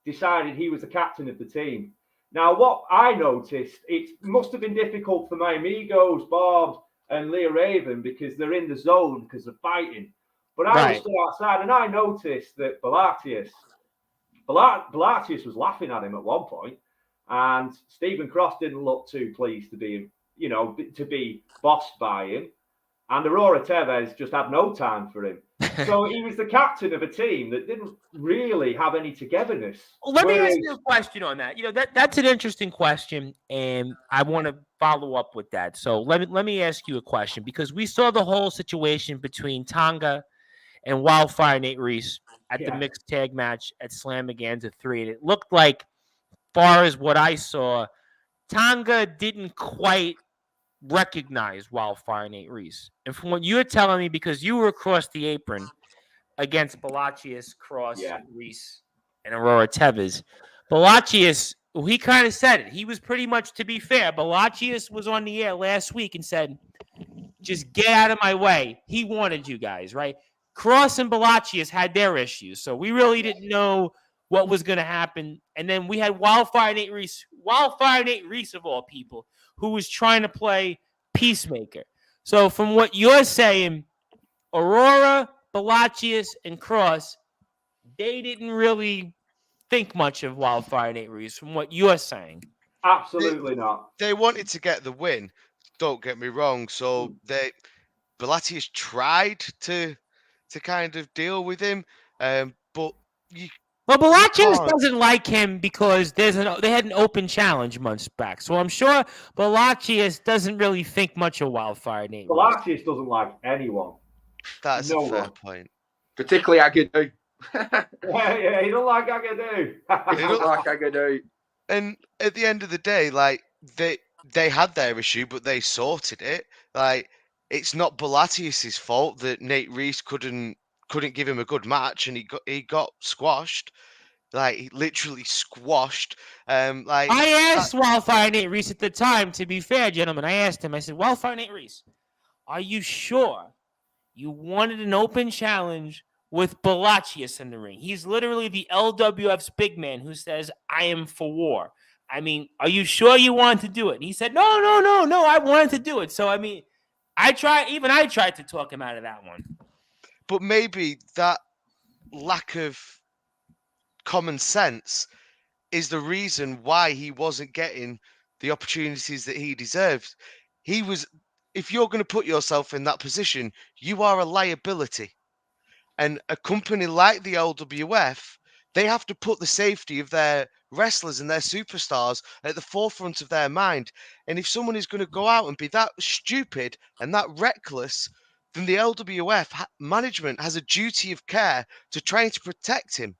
decided he was the captain of the team. Now, what I noticed, it must have been difficult for my amigos, Bob and Leah Raven, because they're in the zone because they're fighting. But I was still outside, and I noticed that Balatius was laughing at him at one point, and Stephen Cross didn't look too pleased to be bossed by him, and Aurora Tevez just had no time for him. So he was the captain of a team that didn't really have any togetherness. Well, let me ask you a question on that. You know, that's an interesting question, and I want to follow up with that. So let me ask you a question, because we saw the whole situation between Tonga and Wildfire Nate Reese at the mixed tag match at Slamaganza 3. And it looked like, far as what I saw, Tonga didn't quite recognize Wildfire Nate Reese. And from what you're telling me, because you were across the apron against Balachius, Cross, Reese, and Aurora Tevez, Balachius, he kind of said it. He was pretty much, to be fair, Balachius was on the air last week and said, just get out of my way. He wanted you guys, right? Cross and Balachius had their issues, so we really didn't know what was going to happen. And then we had Wildfire Nate Reese of all people, who was trying to play peacemaker. So from what you're saying, Aurora, Balachius, and Cross, they didn't really think much of Wildfire Nate Reese, from what you're saying. Absolutely not. They wanted to get the win, don't get me wrong. So Balachius tried to kind of deal with him, but Balachius doesn't like him because they had an open challenge months back. So I'm sure Balachius doesn't really think much of Wildfire Nate. Balachius doesn't like anyone. That's a fair point. Particularly Agadoo. yeah, he don't like Agadoo. He don't like Agadoo. And at the end of the day, like they had their issue, but they sorted it. Like, it's not Balachius's fault that Nate Reese couldn't give him a good match, and he got squashed. Like, he literally squashed. I asked Wildfire Nate Reese at the time, to be fair, gentlemen, I asked him, I said, Wildfire Nate Reese, are you sure you wanted an open challenge with Balachius in the ring? He's literally the LWF's big man who says, I am for war. I mean, are you sure you wanted to do it? And he said, no, I wanted to do it. So, I mean, I tried to talk him out of that one. But maybe that lack of common sense is the reason why he wasn't getting the opportunities that he deserved. He was if you're going to put yourself in that position, you are a liability. And a company like the LWF, they have to put the safety of their wrestlers and their superstars at the forefront of their mind. And if someone is going to go out and be that stupid and that reckless, then the LWF management has a duty of care to try to protect him.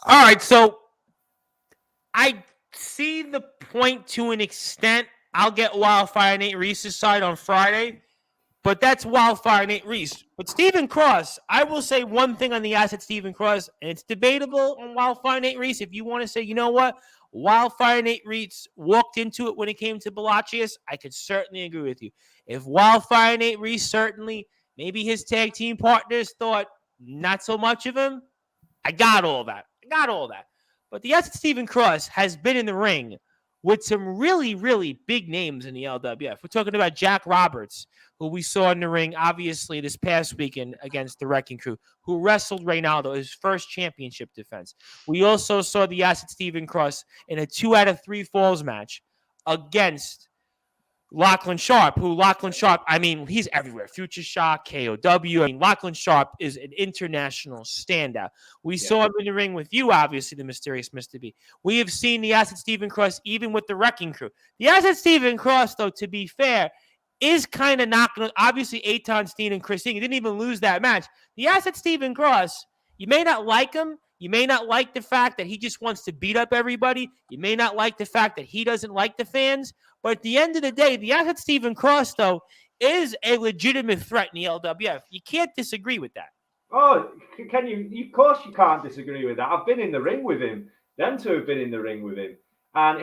All right, so I see the point to an extent. I'll get Wildfire Nate Reese's side on Friday, but that's Wildfire Nate Reese. But Stephen Cross, I will say one thing on the asset Stephen Cross, and it's debatable on Wildfire Nate Reese. If you want to say, you know what, Wildfire Nate Reese walked into it when it came to Balachius, I could certainly agree with you. If Wildfire Nate Reese, certainly, maybe his tag team partners thought not so much of him, I got all that. But the asset Stephen Cross has been in the ring with some really, really big names in the LWF. We're talking about Jack Roberts, who we saw in the ring, obviously, this past weekend against the Wrecking Crew, who wrestled Reynaldo, his first championship defense. We also saw the asset Stephen Cross in a 2 out of 3 falls match against Lachlan Sharp, he's everywhere. Future Shock, KOW. Lachlan Sharp is an international standout. We saw him in the ring with you, obviously, the mysterious Mr. B. We have seen the asset Stephen Cross even with the Wrecking Crew. The asset Stephen Cross, though, to be fair, is kind of not going to, obviously, Eitan Steen and Chris Ing didn't even lose that match. The asset Stephen Cross, you may not like him. You may not like the fact that he just wants to beat up everybody. You may not like the fact that he doesn't like the fans. But at the end of the day, the asset Stephen Cross, though, is a legitimate threat in the LWF. You can't disagree with that. Oh, can you? Of course you can't disagree with that. I've been in the ring with him. Them two have been in the ring with him. And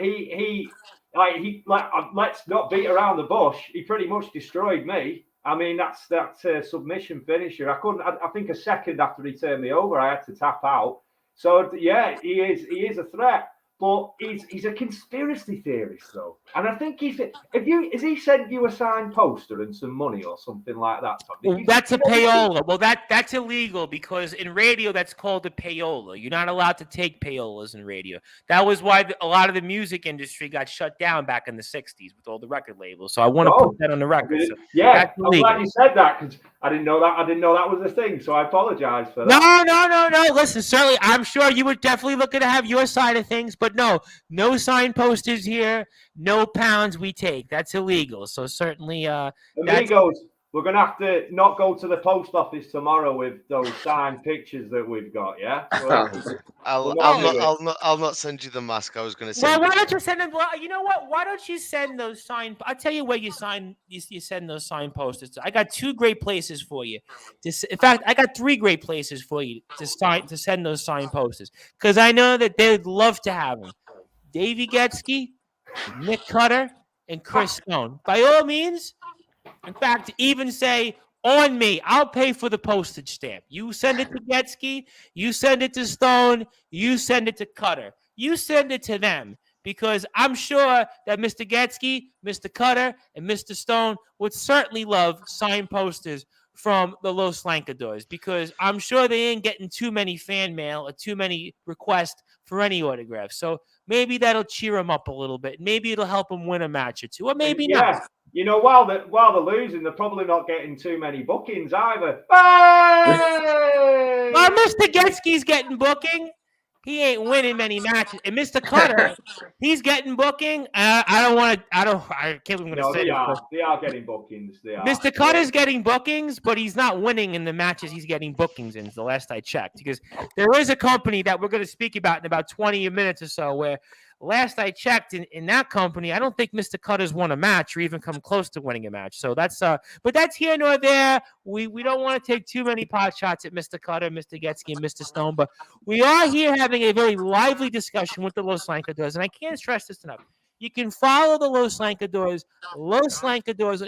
let's not beat around the bush. He pretty much destroyed me. I mean, that's a submission finisher. I think a second after he turned me over, I had to tap out. So yeah, he is a threat, but he's a conspiracy theorist though. And I think has he sent you a signed poster and some money or something like that? Well, that's a payola. Well, that's illegal because in radio that's called a payola. You're not allowed to take payolas in radio. That was why a lot of the music industry got shut down back in the 60s with all the record labels. So I want to put that on the record. So yeah, I'm glad you said that because I didn't know that. I didn't know that was a thing. So I apologize for that. No. Listen, certainly, I'm sure you would definitely look to have your side of things, but no sign posters here, no pounds we take. That's illegal. So certainly, amigos, we're gonna have to not go to the post office tomorrow with those signed pictures that we've got. Yeah, I'll not send you the mask. I was going to say. Well, why don't you send them? You know what? Why don't you send those signed? I'll tell you where you send those signed posters. I got 2 great places for you. In fact, I got 3 great places for you to send those signed posters because I know that they'd love to have them. Davey Getsky, Nick Cutter, and Chris Stone. By all means. In fact, even say, on me, I'll pay for the postage stamp. You send it to Getsky, you send it to Stone, you send it to Cutter. You send it to them because I'm sure that Mr. Getsky, Mr. Cutter, and Mr. Stone would certainly love signed posters from the Los Lancadores because I'm sure they ain't getting too many fan mail or too many requests for any autographs. So maybe that'll cheer them up a little bit. Maybe it'll help them win a match or two, or maybe not. You know, while they're losing, they're probably not getting too many bookings either. Hey! Well, Mr. Getsky's getting booking. He ain't winning many matches. And Mr. Cutter, he's getting booking. I can't believe I'm going to say this. They are getting bookings. Mr. Cutter's getting bookings, but he's not winning in the matches he's getting bookings in, the last I checked. Because there is a company that we're going to speak about in about 20 minutes or so where last I checked in that company, I don't think Mr. Cutter's won a match or even come close to winning a match. So that's but that's here nor there. We don't want to take too many pot shots at Mr. Cutter, Mr. Getsky, and Mr. Stone, but we are here having a very lively discussion with the Los Lancadores, and I can't stress this enough. You can follow the Los Lancadores, Los_Lancadores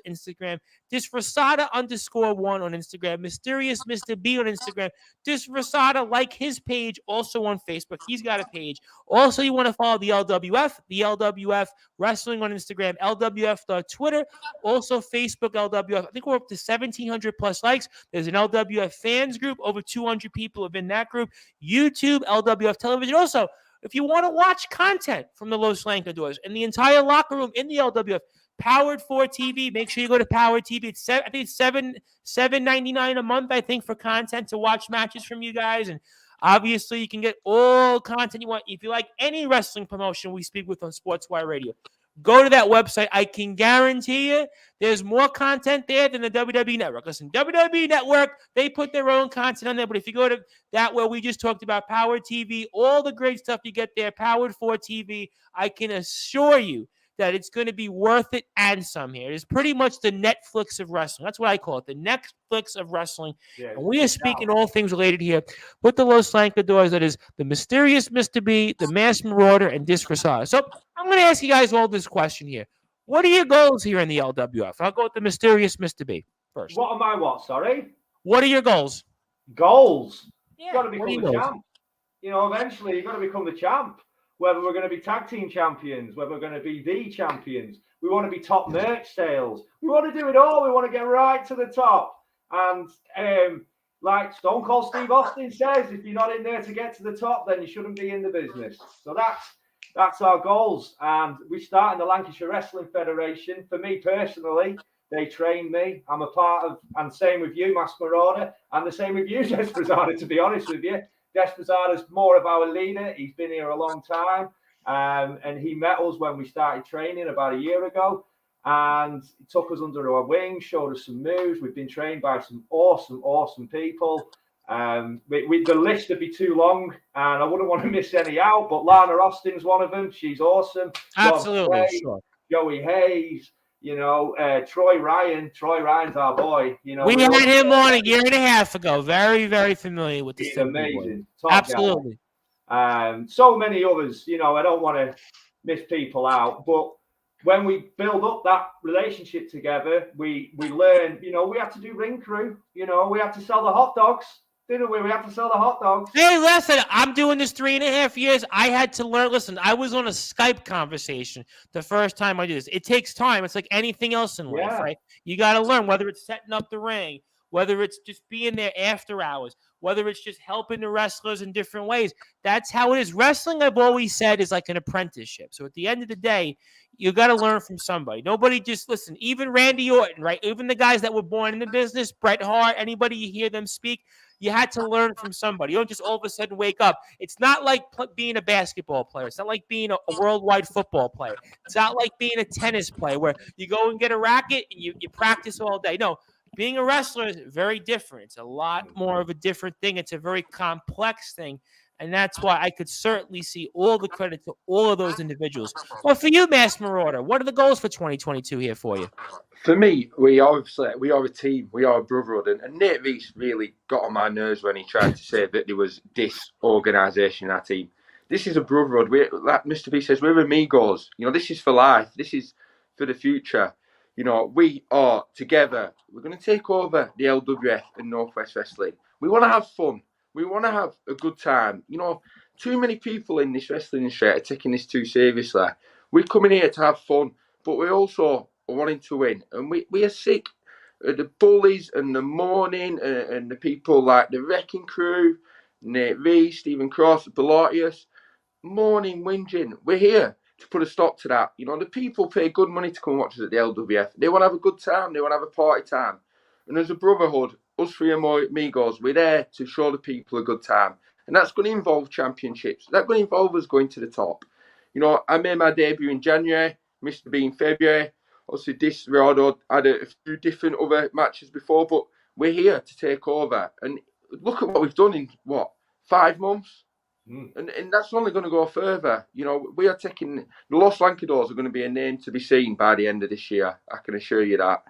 Instagram, Disfrazada _1 on Instagram, Mysterious Mr. B on Instagram, Disfrazada, like his page, also on Facebook. He's got a page. Also, you want to follow the LWF Wrestling on Instagram, LWF Twitter, also Facebook LWF. I think we're up to 1,700 plus likes. There's an LWF fans group. Over 200 people have been in that group. YouTube, LWF Television. Also, If you want to watch content from the Los Lancadores and the entire locker room in the LWF, Powered 4 TV. Make sure you go to Powered TV. It's I think it's $7.99 a month, I think, for content to watch matches from you guys. And obviously, you can get all content you want. If you like any wrestling promotion we speak with on Sportswire Radio, go to that website. I can guarantee you there's more content there than the WWE Network. Listen, WWE Network, they put their own content on there. But if you go to that where we just talked about Powered TV, all the great stuff you get there, Powered 4 TV, I can assure you that it's going to be worth it and some here. It is pretty much the Netflix of wrestling. That's what I call it, the Netflix of wrestling. Yeah, and we are speaking all things related here with the Los Lancadores. That is the Mysterious Mr. B, the Masked Marauder, and Disfrazada. So I'm going to ask you guys all this question here. What are your goals here in the LWF? I'll go with the Mysterious Mr. B first. What am I sorry? What are your goals? Goals? Yeah, you've got to become the champ. Eventually you've got to become the champ. Whether we're going to be tag team champions, whether we're going to be the champions. We want to be top merch sales. We want to do it all. We want to get right to the top. And like Stone Cold Steve Austin says, if you're not in there to get to the top, then you shouldn't be in the business. So that's our goals. And we start in the Lancashire Wrestling Federation. For me personally, they trained me. I'm a part of, and same with you, Masked Marauder, and the same with you, Disfrazada, to be honest with you. Disfrazada's more of our leader. He's been here a long time. And he met us when we started training about a year ago. And he took us under our wing, showed us some moves. We've been trained by some awesome people. The list would be too long, and I wouldn't want to miss any out. But Lana Austin's one of them. She's awesome. Absolutely, sure. Joey Hayes. Troy Ryan. Troy Ryan's our boy. We had him on a year and a half ago. Very, very familiar with this. He's amazing. Absolutely. So many others. I don't want to miss people out, but when we build up that relationship together, we learn. We have to do ring crew. We have to sell the hot dogs. Didn't we? We have to sell the hot dogs. Hey, listen, I'm doing this 3.5 years. I had to learn. Listen, I was on a Skype conversation the first time I did this. It takes time. It's like anything else in life, right? You got to learn, whether it's setting up the ring, whether it's just being there after hours, whether it's just helping the wrestlers in different ways. That's how it is. Wrestling, I've always said, is like an apprenticeship. So at the end of the day, you got to learn from somebody. Nobody just, listen, even Randy Orton, right? Even the guys that were born in the business, Bret Hart, anybody you hear them speak, you had to learn from somebody. You don't just all of a sudden wake up. It's not like being a basketball player. It's not like being a worldwide football player. It's not like being a tennis player where you go and get a racket and you practice all day. No, being a wrestler is very different. It's a lot more of a different thing. It's a very complex thing. And that's why I could certainly see all the credit to all of those individuals. Well, for you, Masked Marauder, what are the goals for 2022 here for you? For me, we are a team. We are a brotherhood. And Nate Reese really got on my nerves when he tried to say that there was disorganisation in our team. This is a brotherhood. Like Mr. B says, we're amigos. This is for life. This is for the future. We are together. We're going to take over the LWF and Northwest Wrestling. We want to have fun. We want to have a good time. Too many people in this wrestling industry are taking this too seriously. We're coming here to have fun, but we also are wanting to win. And we are sick of the bullies and the mourning and the people like the Wrecking Crew, Nate Reese, Stephen Cross, Belatius, mourning, whinging. We're here to put a stop to that. The people pay good money to come watch us at the LWF. They want to have a good time. They want to have a party time. And as a brotherhood, us three amigos, we're there to show the people a good time. And that's going to involve championships. That's going to involve us going to the top. I made my debut in January, Mr. B in February. Obviously, Disfrazada had a few different other matches before, but we're here to take over. And look at what we've done in, 5 months? And that's only going to go further. We are taking, the Los Lancadores are going to be a name to be seen by the end of this year. I can assure you that.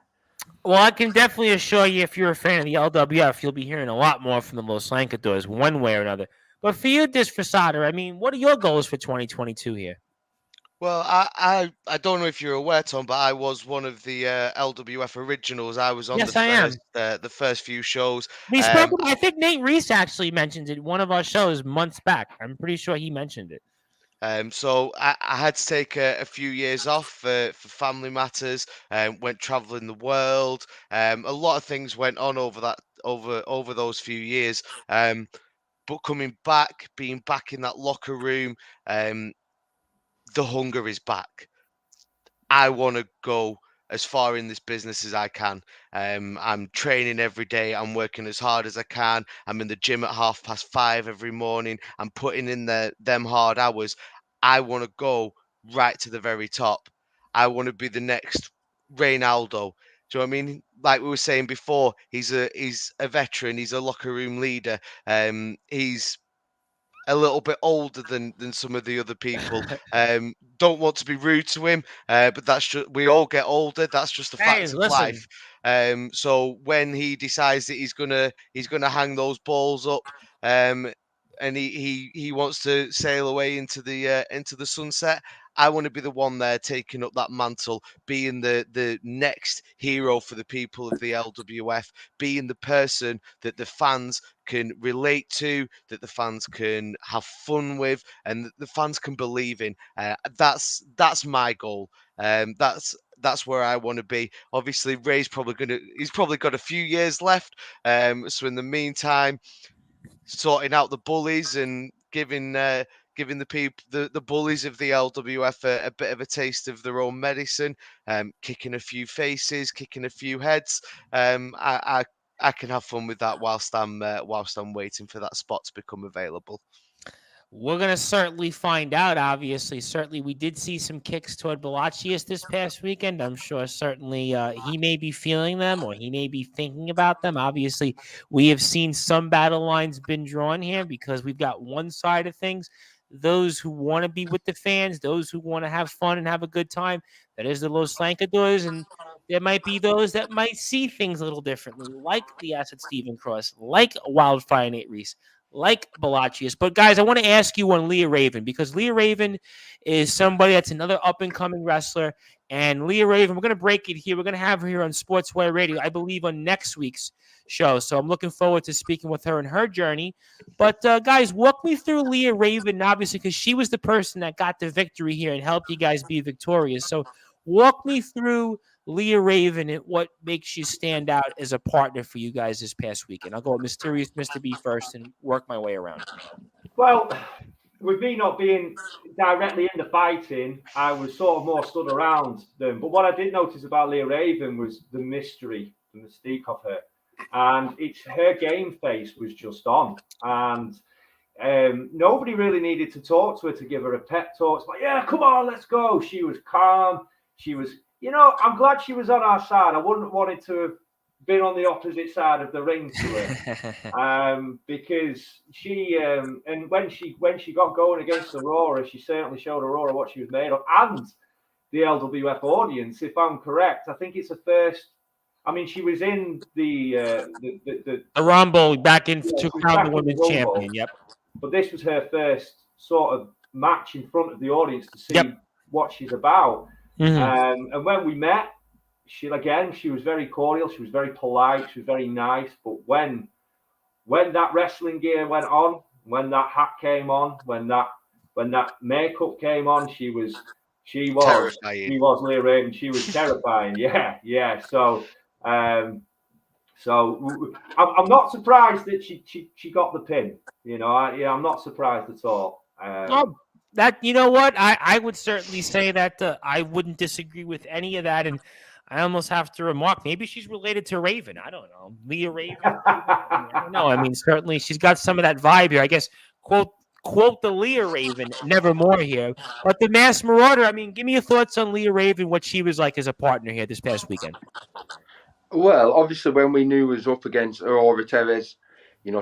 Well, I can definitely assure you, if you're a fan of the LWF, you'll be hearing a lot more from the Los Lancadores one way or another. But for you, Disfrazada, what are your goals for 2022 here? Well, I don't know if you're aware, Tom, but I was one of the LWF originals. I was on the first few shows. I think Nate Reese actually mentioned it in one of our shows months back. I'm pretty sure he mentioned it. So I had to take a few years off for family matters. Went traveling the world. A lot of things went on over those few years. But coming back, being back in that locker room, the hunger is back. I want to go as far in this business as I can. I'm training every day. I'm working as hard as I can. I'm in the gym at 5:30 every morning. I'm putting in them hard hours. I want to go right to the very top. I want to be the next Reynaldo. Do you know what I mean? Like we were saying before, he's a veteran. He's a locker room leader. He's a little bit older than some of the other people. Don't want to be rude to him, but that's just, we all get older. That's just the Hey, fact of listen. life. So when he decides that he's gonna hang those balls up, and he wants to sail away into the sunset, I want to be the one there taking up that mantle, being the next hero for the people of the LWF, being the person that the fans can relate to, that the fans can have fun with, and that the fans can believe in. That's my goal. That's where I want to be. Obviously, he's probably got a few years left. So in the meantime, sorting out the bullies and giving the people, the bullies of the LWF a bit of a taste of their own medicine, kicking a few faces, kicking a few heads. I can have fun with that whilst I'm waiting for that spot to become available. We're going to certainly find out, obviously. Certainly, we did see some kicks toward Balachius this past weekend. I'm sure certainly he may be feeling them or he may be thinking about them. Obviously, we have seen some battle lines been drawn here because we've got one side of things, those who want to be with the fans, those who want to have fun and have a good time. That is the Los Lancadores, and there might be those that might see things a little differently, like the Acid Stephen Cross, like Wildfire Nate Reese, like Balachius. But guys, I want to ask you on Leah Raven, because Leah Raven is somebody that's another up-and-coming wrestler. And Leah Raven, we're going to break it here. We're going to have her here on Sportswire Radio, I believe, on next week's show. So I'm looking forward to speaking with her and her journey. But guys, walk me through Leah Raven, obviously, because she was the person that got the victory here and helped you guys be victorious. So walk me through Leah Raven and what makes you stand out as a partner for you guys this past weekend. I'll go with Mysterious Mr. B first and work my way around. Well, with me not being directly in the fighting, I was sort of more stood around them. But what I did notice about Leah Raven was the mystery, the mystique of her. And it's her game face was just on. And nobody really needed to talk to her to give her a pep talk. It's like, yeah, come on, let's go. She was calm. She was, I'm glad she was on our side. I wouldn't have wanted to have been on the opposite side of the ring to her, because she and when she got going against Aurora, she certainly showed Aurora what she was made of, and the LWF audience. If I'm correct, I think it's the first. I mean, she was in the Rumble back in to crown the women's champion. Yep. But this was her first sort of match in front of the audience to see what she's about. Mm-hmm. And when we met, she was very cordial. She was very polite. She was very nice. But when that wrestling gear went on, when that hat came on, when that makeup came on, she was Leah Raven. She was terrifying. Yeah. So I'm not surprised that she got the pin. I'm not surprised at all. That, you know what? I would certainly say that I wouldn't disagree with any of that. And I almost have to remark, maybe she's related to Raven. I don't know. Leah Raven. I don't know. I mean, certainly she's got some of that vibe here. I guess, quote the Leah Raven, nevermore here. But the Masked Marauder, I mean, give me your thoughts on Leah Raven, what she was like as a partner here this past weekend. Well, obviously, when we knew was up against Aurora Tevez,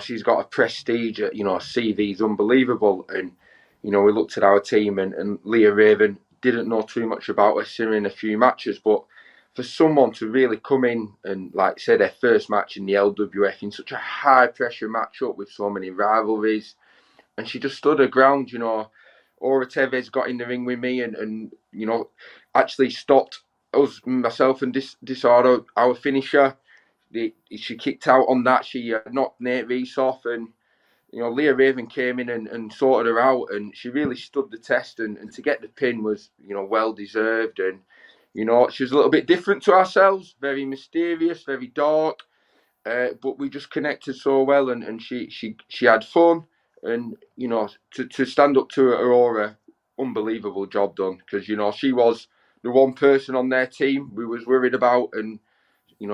she's got a prestige, CV's unbelievable. And, we looked at our team and Leah Raven didn't know too much about her, seeing in a few matches. But for someone to really come in and, like say, their first match in the LWF in such a high-pressure matchup with so many rivalries, and she just stood her ground, Aurora Tevez got in the ring with me and actually stopped us, myself and Disfrazada, our finisher. She kicked out on that. She knocked Nate Reese off, and Leah Raven came in and sorted her out, and she really stood the test. And to get the pin was well deserved. And she was a little bit different to ourselves, very mysterious, very dark, but we just connected so well, and she had fun. and to stand up to Aurora, unbelievable job done, because she was the one person on their team we was worried about, and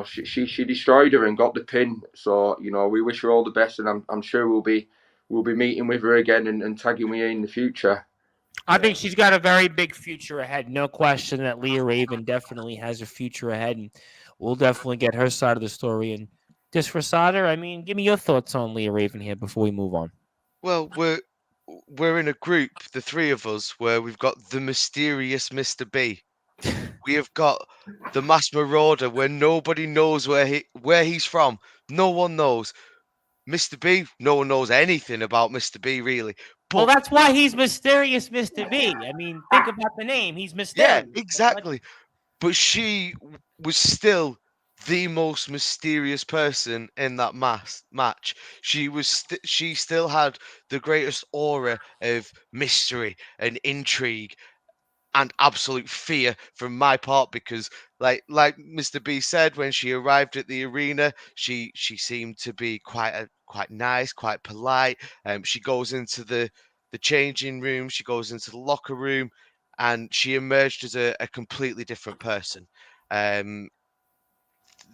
she destroyed her and got the pin. So we wish her all the best, and I'm sure we'll be meeting with her again and tagging with her in the future. I think she's got a very big future ahead. No question that Leah Raven definitely has a future ahead, and we'll definitely get her side of the story. And Disfrazada, I mean, give me your thoughts on Leah Raven here before we move on. Well, we're in a group, the three of us, where we've got the mysterious Mr. B. We have got the Masked Marauder, where nobody knows where he's from. No one knows. Mr. B, no one knows anything about Mr. B, really. Well, But that's why he's mysterious, Mr. B. I mean, think about the name. He's mysterious. yeah, exactly. But she was still the most mysterious person in that match. She still had the greatest aura of mystery and intrigue and absolute fear from my part, because like Mr. B said, when she arrived at the arena, she seemed to be quite nice, quite polite. She goes into the changing room, she goes into the locker room, and she emerged as a completely different person.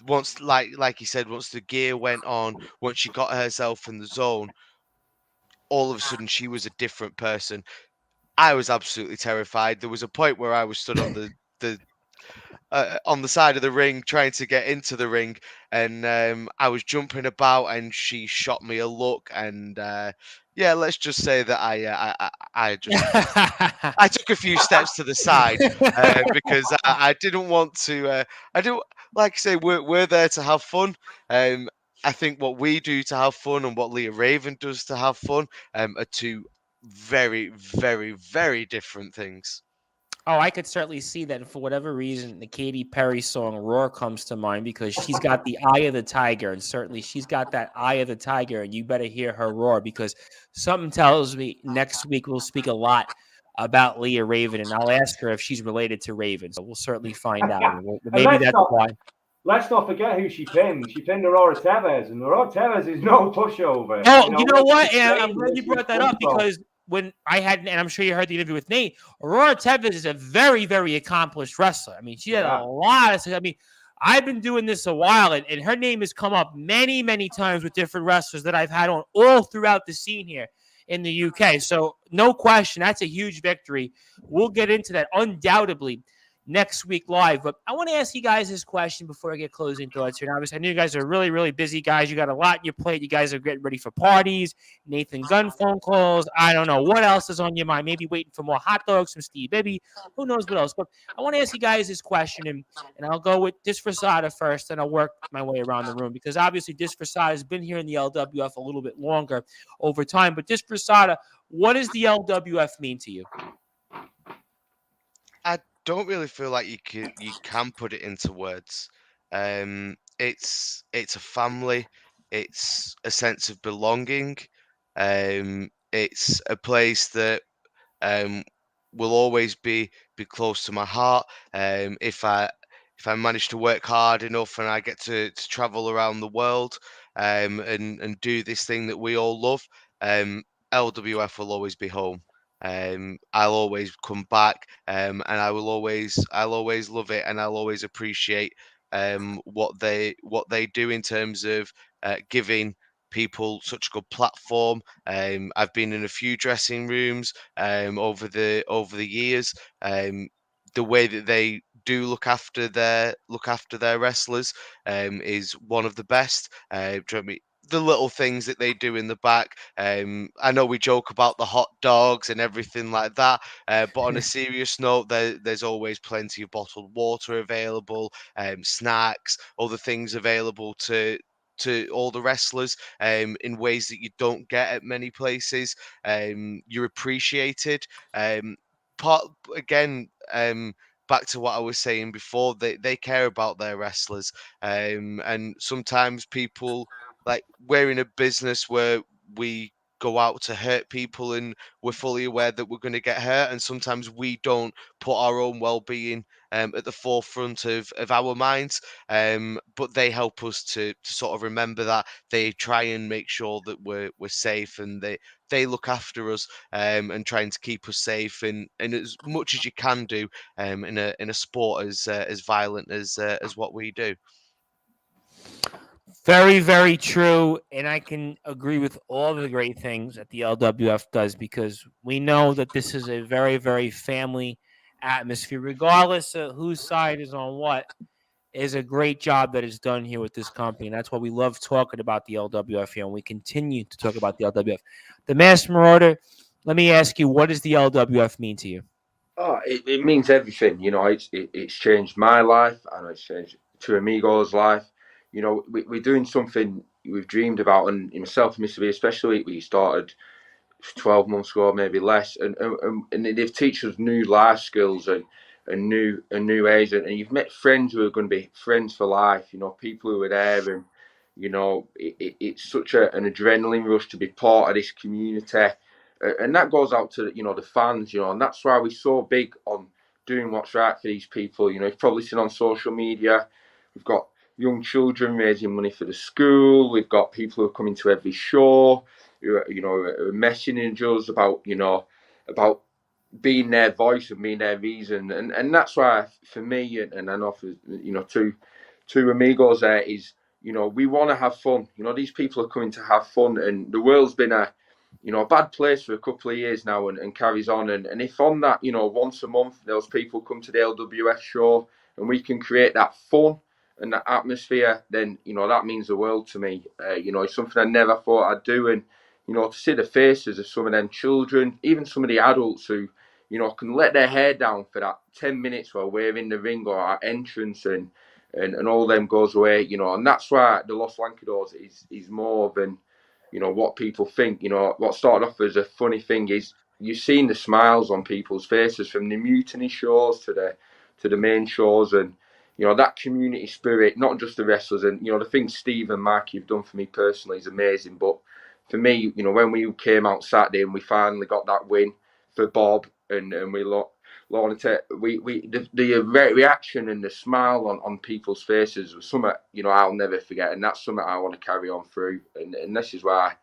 Once, like he said, once the gear went on, once she got herself in the zone, all of a sudden she was a different person. I was absolutely terrified. There was a point where I was stood on the side of the ring trying to get into the ring, and I was jumping about, and she shot me a look, and yeah, let's just say that I took a few steps to the side because I didn't want to. I do, like I say, we're there to have fun. I think what we do to have fun and what Leah Raven does to have fun are two very, very, very different things. Oh, I could certainly see that. And for whatever reason, the Katy Perry song "Roar" comes to mind because she's got the eye of the tiger, and certainly she's got that eye of the tiger. And you better hear her roar, because something tells me next week we'll speak a lot about Leah Raven, and I'll ask her if she's related to Raven. So we'll certainly find out. Maybe that's why. Let's not forget who she pinned. She pinned Aurora Tevez, and Aurora Tevez is no pushover. Oh, you know what? And I'm glad you brought that up, because when I had, and I'm sure you heard the interview with Nate, Aurora Tevez is a very, very accomplished wrestler. I mean, she had a lot of, I mean, I've been doing this a while, and her name has come up many, many times with different wrestlers that I've had on all throughout the scene here in the UK. So no question, that's a huge victory. We'll get into that undoubtedly next week live. But I want to ask you guys this question before I get closing thoughts here. And obviously, I know you guys are really, really busy guys. You got a lot on your plate. You guys are getting ready for parties, Nathan Gunn phone calls. I don't know what else is on your mind. Maybe waiting for more hot dogs from Steve Bibby. Who knows what else? But I want to ask you guys this question, and I'll go with Disfrazada first, and I'll work my way around the room, because obviously Disfrazada has been here in the LWF a little bit longer over time. But Disfrazada, what does the LWF mean to you? I don't really feel like you can put it into words. It's a family. It's a sense of belonging. It's a place that will always be close to my heart. If I manage to work hard enough and I get to travel around the world and do this thing that we all love, LWF will always be home. I'll always come back, and I'll always love it, and I'll always appreciate what they do in terms of giving people such a good platform. I've been in a few dressing rooms over the years. The way that they do look after their wrestlers is one of the best. Do you know what I mean? The little things that they do in the back. I know we joke about the hot dogs and everything like that, but on a serious note, there's always plenty of bottled water available, snacks, other things available to all the wrestlers in ways that you don't get at many places. You're appreciated. Part again. Back to what I was saying before, they care about their wrestlers, and sometimes people, like, we're in a business where we go out to hurt people, and we're fully aware that we're going to get hurt, and sometimes we don't put our own well-being at the forefront of our minds, but they help us to sort of remember that. They try and make sure that we're safe, and they look after us, and trying to keep us safe, and as much as you can do in a sport as violent as what we do. Very, very true. And I can agree with all the great things that the LWF does, because we know that this is a very, very family atmosphere, regardless of whose side is on what. Is a great job that is done here with this company. And that's why we love talking about the LWF here. And we continue to talk about the LWF. The Masked Marauder, let me ask you, what does the LWF mean to you? Oh, it means everything. It's changed my life, and it's changed to Amigo's life. We're doing something we've dreamed about, and myself and Mr. B especially, we started 12 months ago, maybe less, and they've teach us new life skills and new ways, and you've met friends who are going to be friends for life. People who are there, and it's such an adrenaline rush to be part of this community, and that goes out to the fans, and that's why we're so big on doing what's right for these people. You've probably seen on social media, we've got young children raising money for the school. We've got people who are coming to every show, who are messaging us about being their voice and being their reason, and that's why for me, and I know for two amigos there is, we want to have fun. These people are coming to have fun, and the world's been a bad place for a couple of years now, and carries on. And if on that, once a month, those people come to the LWF show, and we can create that fun and that atmosphere, then that means the world to me. It's something I never thought I'd do, and to see the faces of some of them children, even some of the adults who can let their hair down for that 10 minutes while we're in the ring or our entrance, and all them goes away, and that's why the Los Lancadores is more than what people think. What started off as a funny thing is you've seen the smiles on people's faces from the mutiny shows to the main shows, and that community spirit, not just the wrestlers. And the thing Steve and Mike you've done for me personally is amazing, but for me, when we came out Saturday and we finally got that win for Bob, and we the reaction and the smile on people's faces was something I'll never forget, and that's something I want to carry on through. And this is why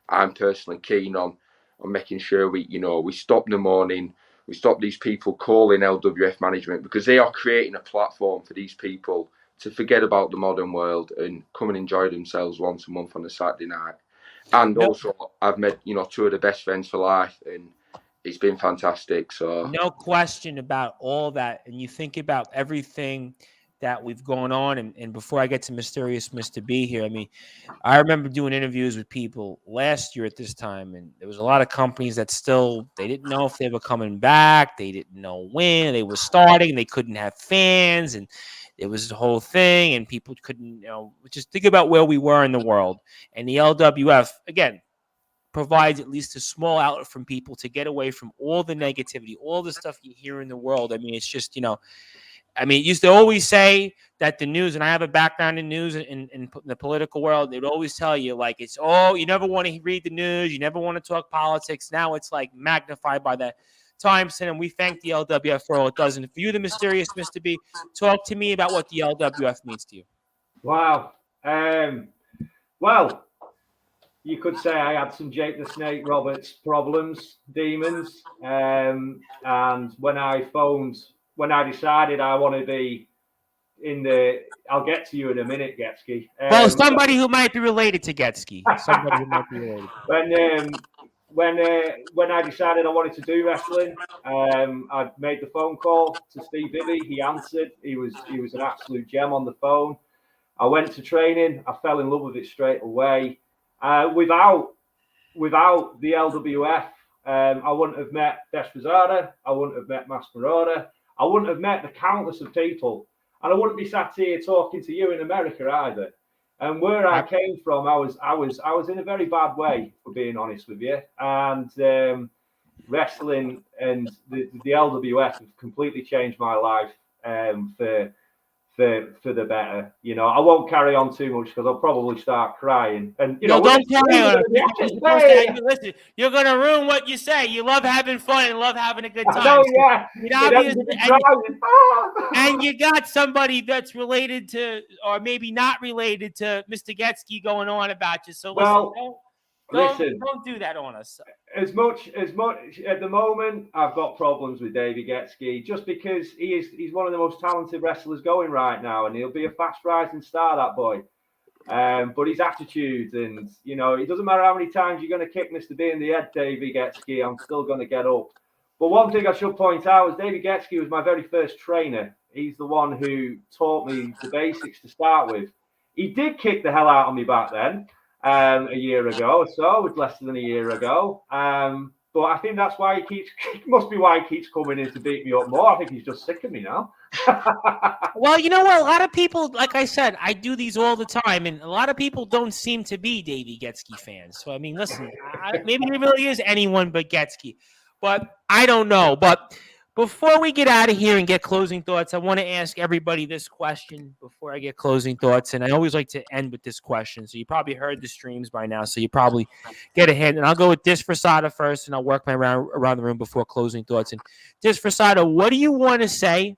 I'm personally keen on making sure we stop the morning, we stop these people calling LWF management, because they are creating a platform for these people to forget about the modern world and come and enjoy themselves once a month on a Saturday night. And also, I've met two of the best friends for life, and it's been fantastic. So no question about all that. And you think about everything that we've gone on, and before I get to Mysterious Mr. B here, I mean, I remember doing interviews with people last year at this time, and there was a lot of companies that they didn't know if they were coming back. They didn't know when they were starting. They couldn't have fans, and it was the whole thing, and people couldn't, just think about where we were in the world. And the LWF, again, provides at least a small outlet from people to get away from all the negativity, all the stuff you hear in the world. I mean, it's just, it used to always say that the news, and I have a background in news in the political world, they'd always tell you, like, you never want to read the news, you never want to talk politics. Now it's like magnified by that times, and we thank the LWF for all it does. And for you, the Mysterious Mr. B, talk to me about what the LWF means to you. Wow. Well, you could say I had some Jake the Snake Roberts problems, demons. And when I decided I want to be I'll get to you in a minute, Getsky. Well, somebody who might be related to Getsky. Somebody who might be related. When I decided I wanted to do wrestling, I made the phone call to Steve Bibby. He answered. He was an absolute gem on the phone. I went to training. I fell in love with it straight away. Without the LWF, I wouldn't have met Disfrazada. I wouldn't have met Masked Marauder. I wouldn't have met the countless of people, and I wouldn't be sat here talking to you in America either. And where I came from, I was in a very bad way, for being honest with you. And wrestling and the LWF have completely changed my life for the better. You know, I won't carry on too much because I'll probably start crying. And you No, know, don't cry on it. Listen, you're gonna ruin what you say. You love having fun and love having a good time. I know, yeah. And you got somebody that's related to, or maybe not related to, Mr. Getsky going on about you. So listen, don't do that on us. As much at the moment, I've got problems with Davey Getsky just because he's one of the most talented wrestlers going right now, and he'll be a fast rising star, that boy. But his attitude, and you know, it doesn't matter how many times you're going to kick Mr. B in the head, Davey Getsky, I'm still going to get up. But one thing I should point out is Davey Getsky was my very first trainer. He's the one who taught me the basics to start with. He did kick the hell out of me back then. A year ago or so, with less than a year ago. But I think that's why must be why he keeps coming in to beat me up more. I think he's just sick of me now. Well, you know what? A lot of people, like I said, I do these all the time, and a lot of people don't seem to be Davey Getsky fans. So, I mean, listen, maybe it really is anyone but Getsky. But I don't know. But before we get out of here and get closing thoughts, I want to ask everybody this question before I get closing thoughts. And I always like to end with this question. So you probably heard the streams by now, so you probably get ahead. And I'll go with Disfrazada first, and I'll work my way around the room before closing thoughts. And Disfrazada, what do you want to say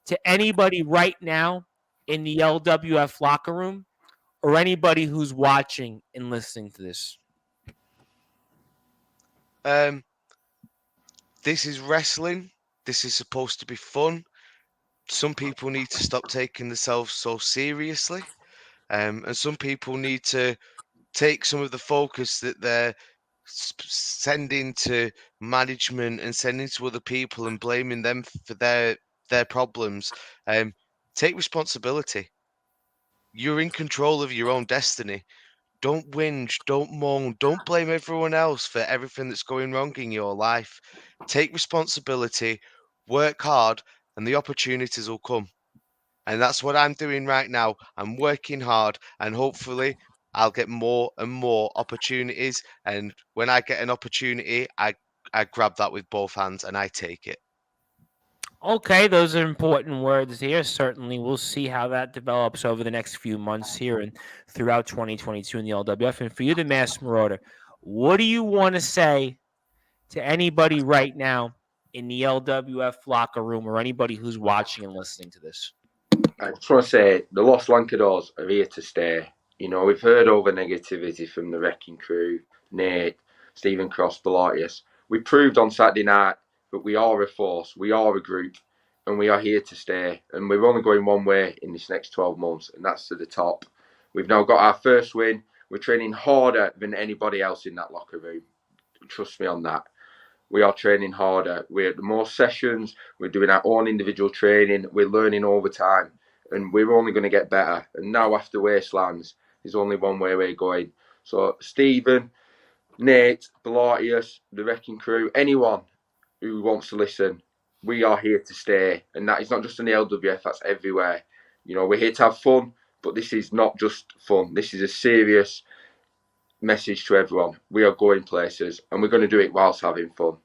to anybody right now in the LWF locker room or anybody who's watching and listening to this? This is wrestling. This is supposed to be fun. Some people need to stop taking themselves so seriously. And some people need to take some of the focus that they're sending to management and sending to other people and blaming them for their problems. Take responsibility. You're in control of your own destiny. Don't whinge, don't moan, don't blame everyone else for everything that's going wrong in your life. Take responsibility, work hard, and the opportunities will come. And that's what I'm doing right now. I'm working hard, and hopefully I'll get more and more opportunities. And when I get an opportunity, I grab that with both hands and I take it. Okay, those are important words here. Certainly, we'll see how that develops over the next few months here and throughout 2022 in the LWF. And for you, the Masked Marauder, what do you want to say to anybody right now in the LWF locker room or anybody who's watching and listening to this? I just want to say the Los Lancadores are here to stay. You know, we've heard over negativity from the Wrecking Crew, Nate, Stephen Cross, Belatius. We proved on Saturday night that we are a force, we are a group, and we are here to stay. And we're only going one way in this next 12 months, and that's to the top. We've now got our first win. We're training harder than anybody else in that locker room. Trust me on that. We are training harder. We're at more sessions. We're doing our own individual training. We're learning all the time. And we're only going to get better. And now after Wastelands, there's only one way we're going. So Stephen, Nate, Belatius, the Wrecking Crew, anyone who wants to listen, we are here to stay. And that is not just in the LWF, that's everywhere. You know, we're here to have fun, but this is not just fun. This is a serious message to everyone. We are going places, and we're going to do it whilst having fun.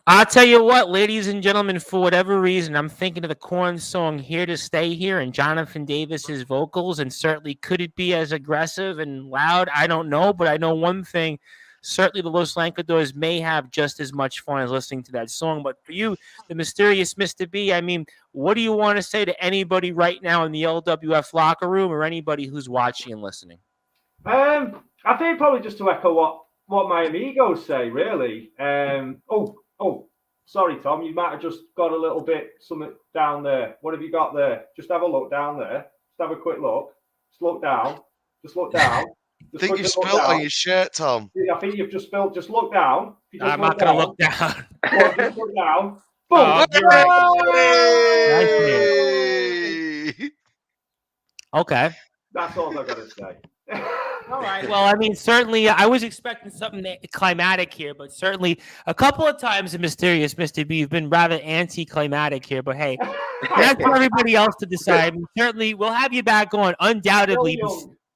I'll tell you what, ladies and gentlemen, for whatever reason, I'm thinking of the Korn song Here to Stay Here and Jonathan Davis's vocals, and certainly could it be as aggressive and loud? I don't know, but I know one thing. Certainly the Los Lancadores may have just as much fun as listening to that song. But for you, the mysterious Mr. B, I mean, what do you want to say to anybody right now in the LWF locker room or anybody who's watching and listening? I think probably just to echo what my amigos say, really. Oh, sorry, Tom, you might have just got a little bit something down there. What have you got there? Just have a look down there. Just have a quick look. Just look down. Just look down. I think you spilled on your shirt, Tom. I think you've just spilled. Just look down. I'm not going to look down. Just look down. Boom! Okay. That's all I've got to say. All right. Well, I mean, certainly I was expecting something climatic here, but certainly a couple of times the mysterious Mr. B, you've been rather anti-climatic here, but hey, that's for everybody else to decide. I mean, certainly we'll have you back on, undoubtedly.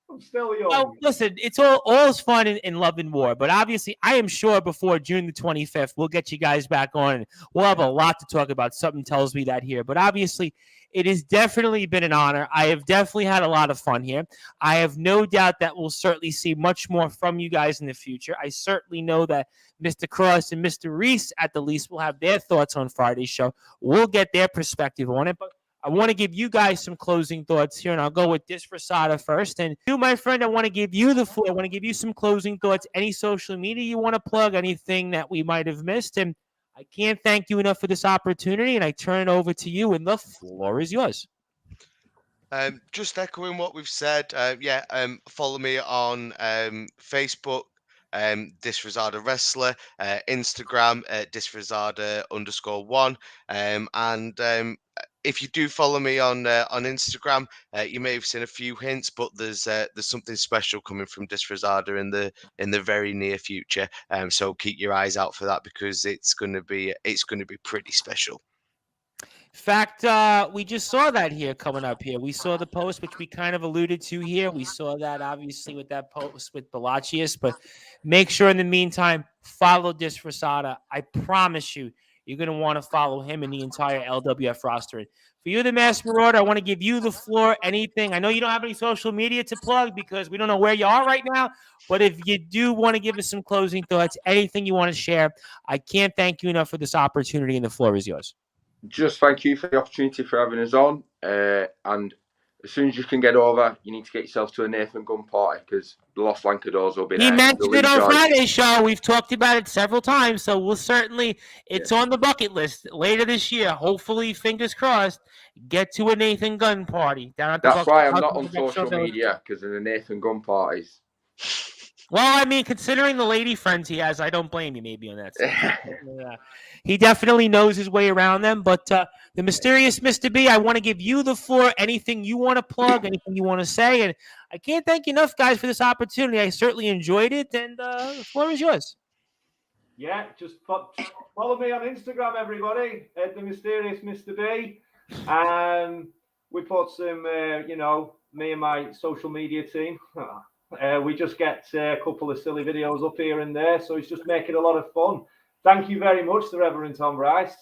I'm still young. Well, listen, it's all is fun in love and war, but obviously I am sure before June the 25th, we'll get you guys back on and we'll have a lot to talk about. Something tells me that here, but obviously It has definitely been an honor. I have definitely had a lot of fun here. I have no doubt that we'll certainly see much more from you guys in the future. I certainly know that Mr. Cross and Mr. Reese, at the least, will have their thoughts on Friday's show. We'll get their perspective on it. But I want to give you guys some closing thoughts here, and I'll go with Disfrazada first. And you, my friend, I want to give you the floor. I want to give you some closing thoughts. Any social media you want to plug, anything that we might have missed. And I can't thank you enough for this opportunity, and I turn it over to you, and the floor is yours. Just echoing what we've said. Follow me on Facebook, Disfrazada Wrestler, Instagram, Disfrazada_1, and if you do follow me on Instagram, you may have seen a few hints, but there's something special coming from Disfrazada in the very near future. So keep your eyes out for that, because it's going to be pretty special. In fact, we just saw that here coming up here. We saw the post, which we kind of alluded to here. We saw that obviously with that post with Balachius, but make sure in the meantime, follow Disfrazada. I promise you, you're going to want to follow him and the entire LWF roster. For you, the Masked Marauder, I want to give you the floor. Anything. I know you don't have any social media to plug because we don't know where you are right now, but if you do want to give us some closing thoughts, anything you want to share, I can't thank you enough for this opportunity, and the floor is yours. Just thank you for the opportunity for having us on. And as soon as you can get over, you need to get yourself to a Nathan Gunn party, because the Los Lancadores will be there. He mentioned it on Friday's show. We've talked about it several times, so we'll certainly, it's on the bucket list later this year. Hopefully, fingers crossed, get to a Nathan Gunn party. That's why I'm not on social media, because of the Nathan Gunn parties. Well, I mean, considering the lady friends he has, I don't blame you maybe on that. Yeah. He definitely knows his way around them. But the mysterious Mr. B, I want to give you the floor. Anything you want to plug, anything you want to say. And I can't thank you enough, guys, for this opportunity. I certainly enjoyed it. And the floor is yours. Yeah, just follow me on Instagram, everybody, at the mysterious Mr. B. We put some, me and my social media team. We just get a couple of silly videos up here and there, so it's just making a lot of fun. Thank you very much, the Reverend Tom Rice.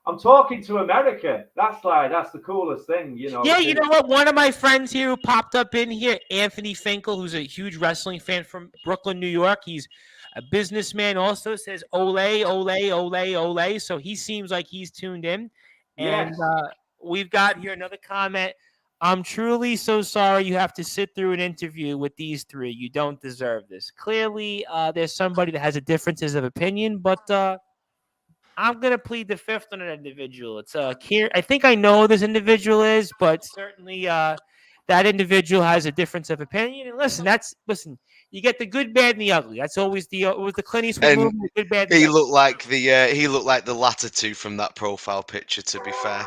I'm talking to America. That's the coolest thing, Yeah, you know what? One of my friends here who popped up in here, Anthony Finkel, who's a huge wrestling fan from Brooklyn, New York. He's a businessman also, says ole, ole, ole, ole. So he seems like he's tuned in. And we've got here another comment. I'm truly so sorry you have to sit through an interview with these three. You don't deserve this. Clearly, there's somebody that has a differences of opinion, but I'm going to plead the fifth on an individual. It's I think I know who this individual is, but certainly that individual has a difference of opinion. And listen, you get the good, bad, and the ugly. That's always the Clint Eastwood movie, the good, bad, and he looked like the latter two from that profile picture, to be fair.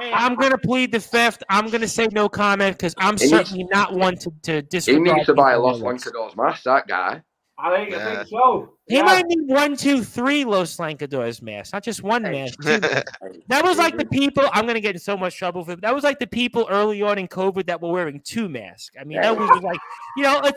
Hey, I'm going to plead the fifth. I'm going to say no comment because I'm certainly not one to disregard. He needs to buy a Los Lancadores mask, that guy. I think so. He might need 1, 2, 3 Los Lancadores masks, not just one mask. That was like the people. I'm going to get in so much trouble for it. That was like the people early on in COVID that were wearing 2 masks. I mean, that was like,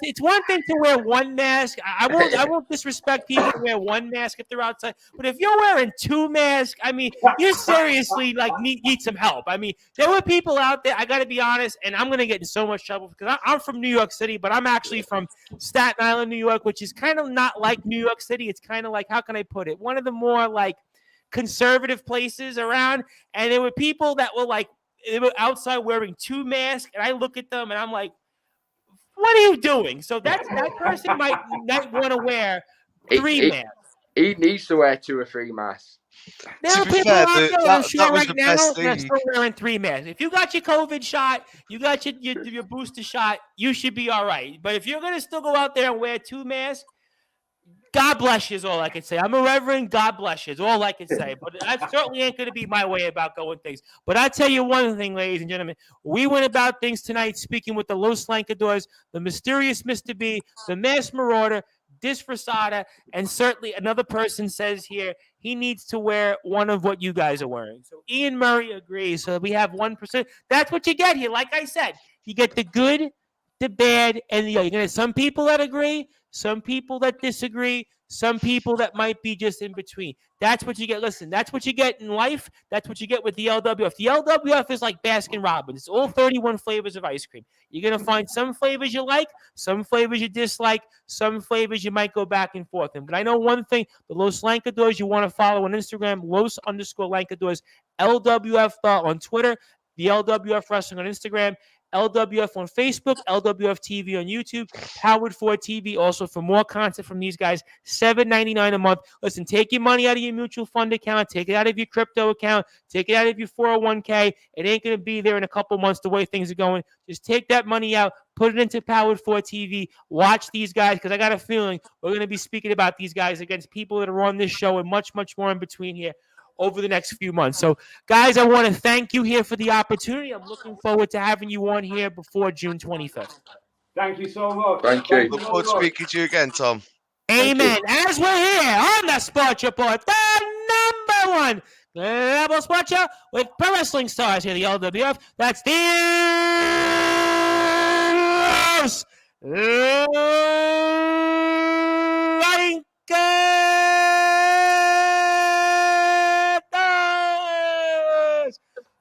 it's one thing to wear 1 mask. I won't disrespect people who wear 1 mask if they're outside. But if you're wearing 2 masks, I mean, you seriously need some help. I mean, there were people out there. I got to be honest, and I'm going to get in so much trouble because I'm from New York City, but I'm actually from Staten Island, New York, which is kind of not like New York City. It's kind of like, how can I put it? One of the more like conservative places around. And there were people that were like, they were outside wearing 2 masks. And I look at them and I'm like, what are you doing? So that person might want to wear 3 masks. He needs to wear 2 or 3 masks. There are people out there, I'm sure right now, they're still wearing 3 masks. If you got your COVID shot, you got your booster shot, you should be all right. But if you're going to still go out there and wear 2 masks, God bless you is all I can say. I'm a reverend. God bless you is all I can say. But that certainly ain't going to be my way about going things. But I tell you one thing, ladies and gentlemen. We went about things tonight speaking with the Los Lancadores, the mysterious Mr. B, the Masked Marauder, Disfrazada, and certainly another person says here he needs to wear one of what you guys are wearing. So Ian Murray agrees. So we have 1%. That's what you get here. Like I said, you get the good, the bad, and the other. You're going to have some people that agree, some people that disagree. some people that might be just in between. That's what you get. Listen, that's what you get in life. That's what you get with the LWF. The LWF is like Baskin Robbins. It's all 31 flavors of ice cream. You're going to find some flavors you like, some flavors you dislike, some flavors you might go back and forth in. But I know one thing, the Los Lancadores you want to follow on Instagram, Los_Lancadores, LWF on Twitter, the LWF Wrestling on Instagram, LWF on Facebook, LWF TV on YouTube, Powered 4 TV also for more content from these guys, $7.99 a month. Listen, take your money out of your mutual fund account, take it out of your crypto account, take it out of your 401k. It ain't going to be there in a couple months the way things are going. Just take that money out, put it into Powered 4 TV, watch these guys, because I got a feeling we're going to be speaking about these guys against people that are on this show and much, much more in between here over the next few months. So, guys, I want to thank you here for the opportunity. I'm looking forward to having you on here before June 25th. Thank you so much. Thank you. Look forward to speaking to you again, Tom. Amen. As we're here on the Sports Report, the number one global sports show with pro wrestling stars here, the LWF. That's the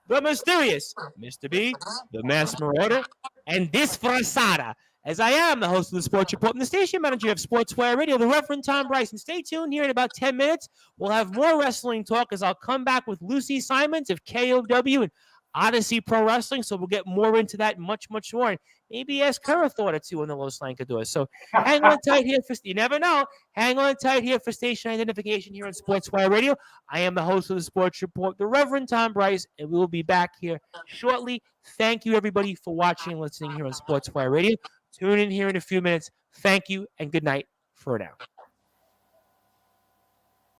the mysterious Mr. B, the Masked Marauder, and Disfrazada. As I am the host of the Sports Report and the station manager of Sportswire Radio, the Reverend Tom Bryson. Stay tuned here in about 10 minutes. We'll have more wrestling talk as I'll come back with Lucy Simons of KOW and Odyssey Pro Wrestling. So we'll get more into that, much, much more. And maybe ask her a thought or two on the Los Lancadores. So hang on tight here for, you never know, hang on tight here for station identification here on Sportswire Radio. I am the host of the Sports Report, the Reverend Tom Bryce, and we will be back here shortly. Thank you, everybody, for watching and listening here on Sportswire Radio. Tune in here in a few minutes. Thank you and good night for now.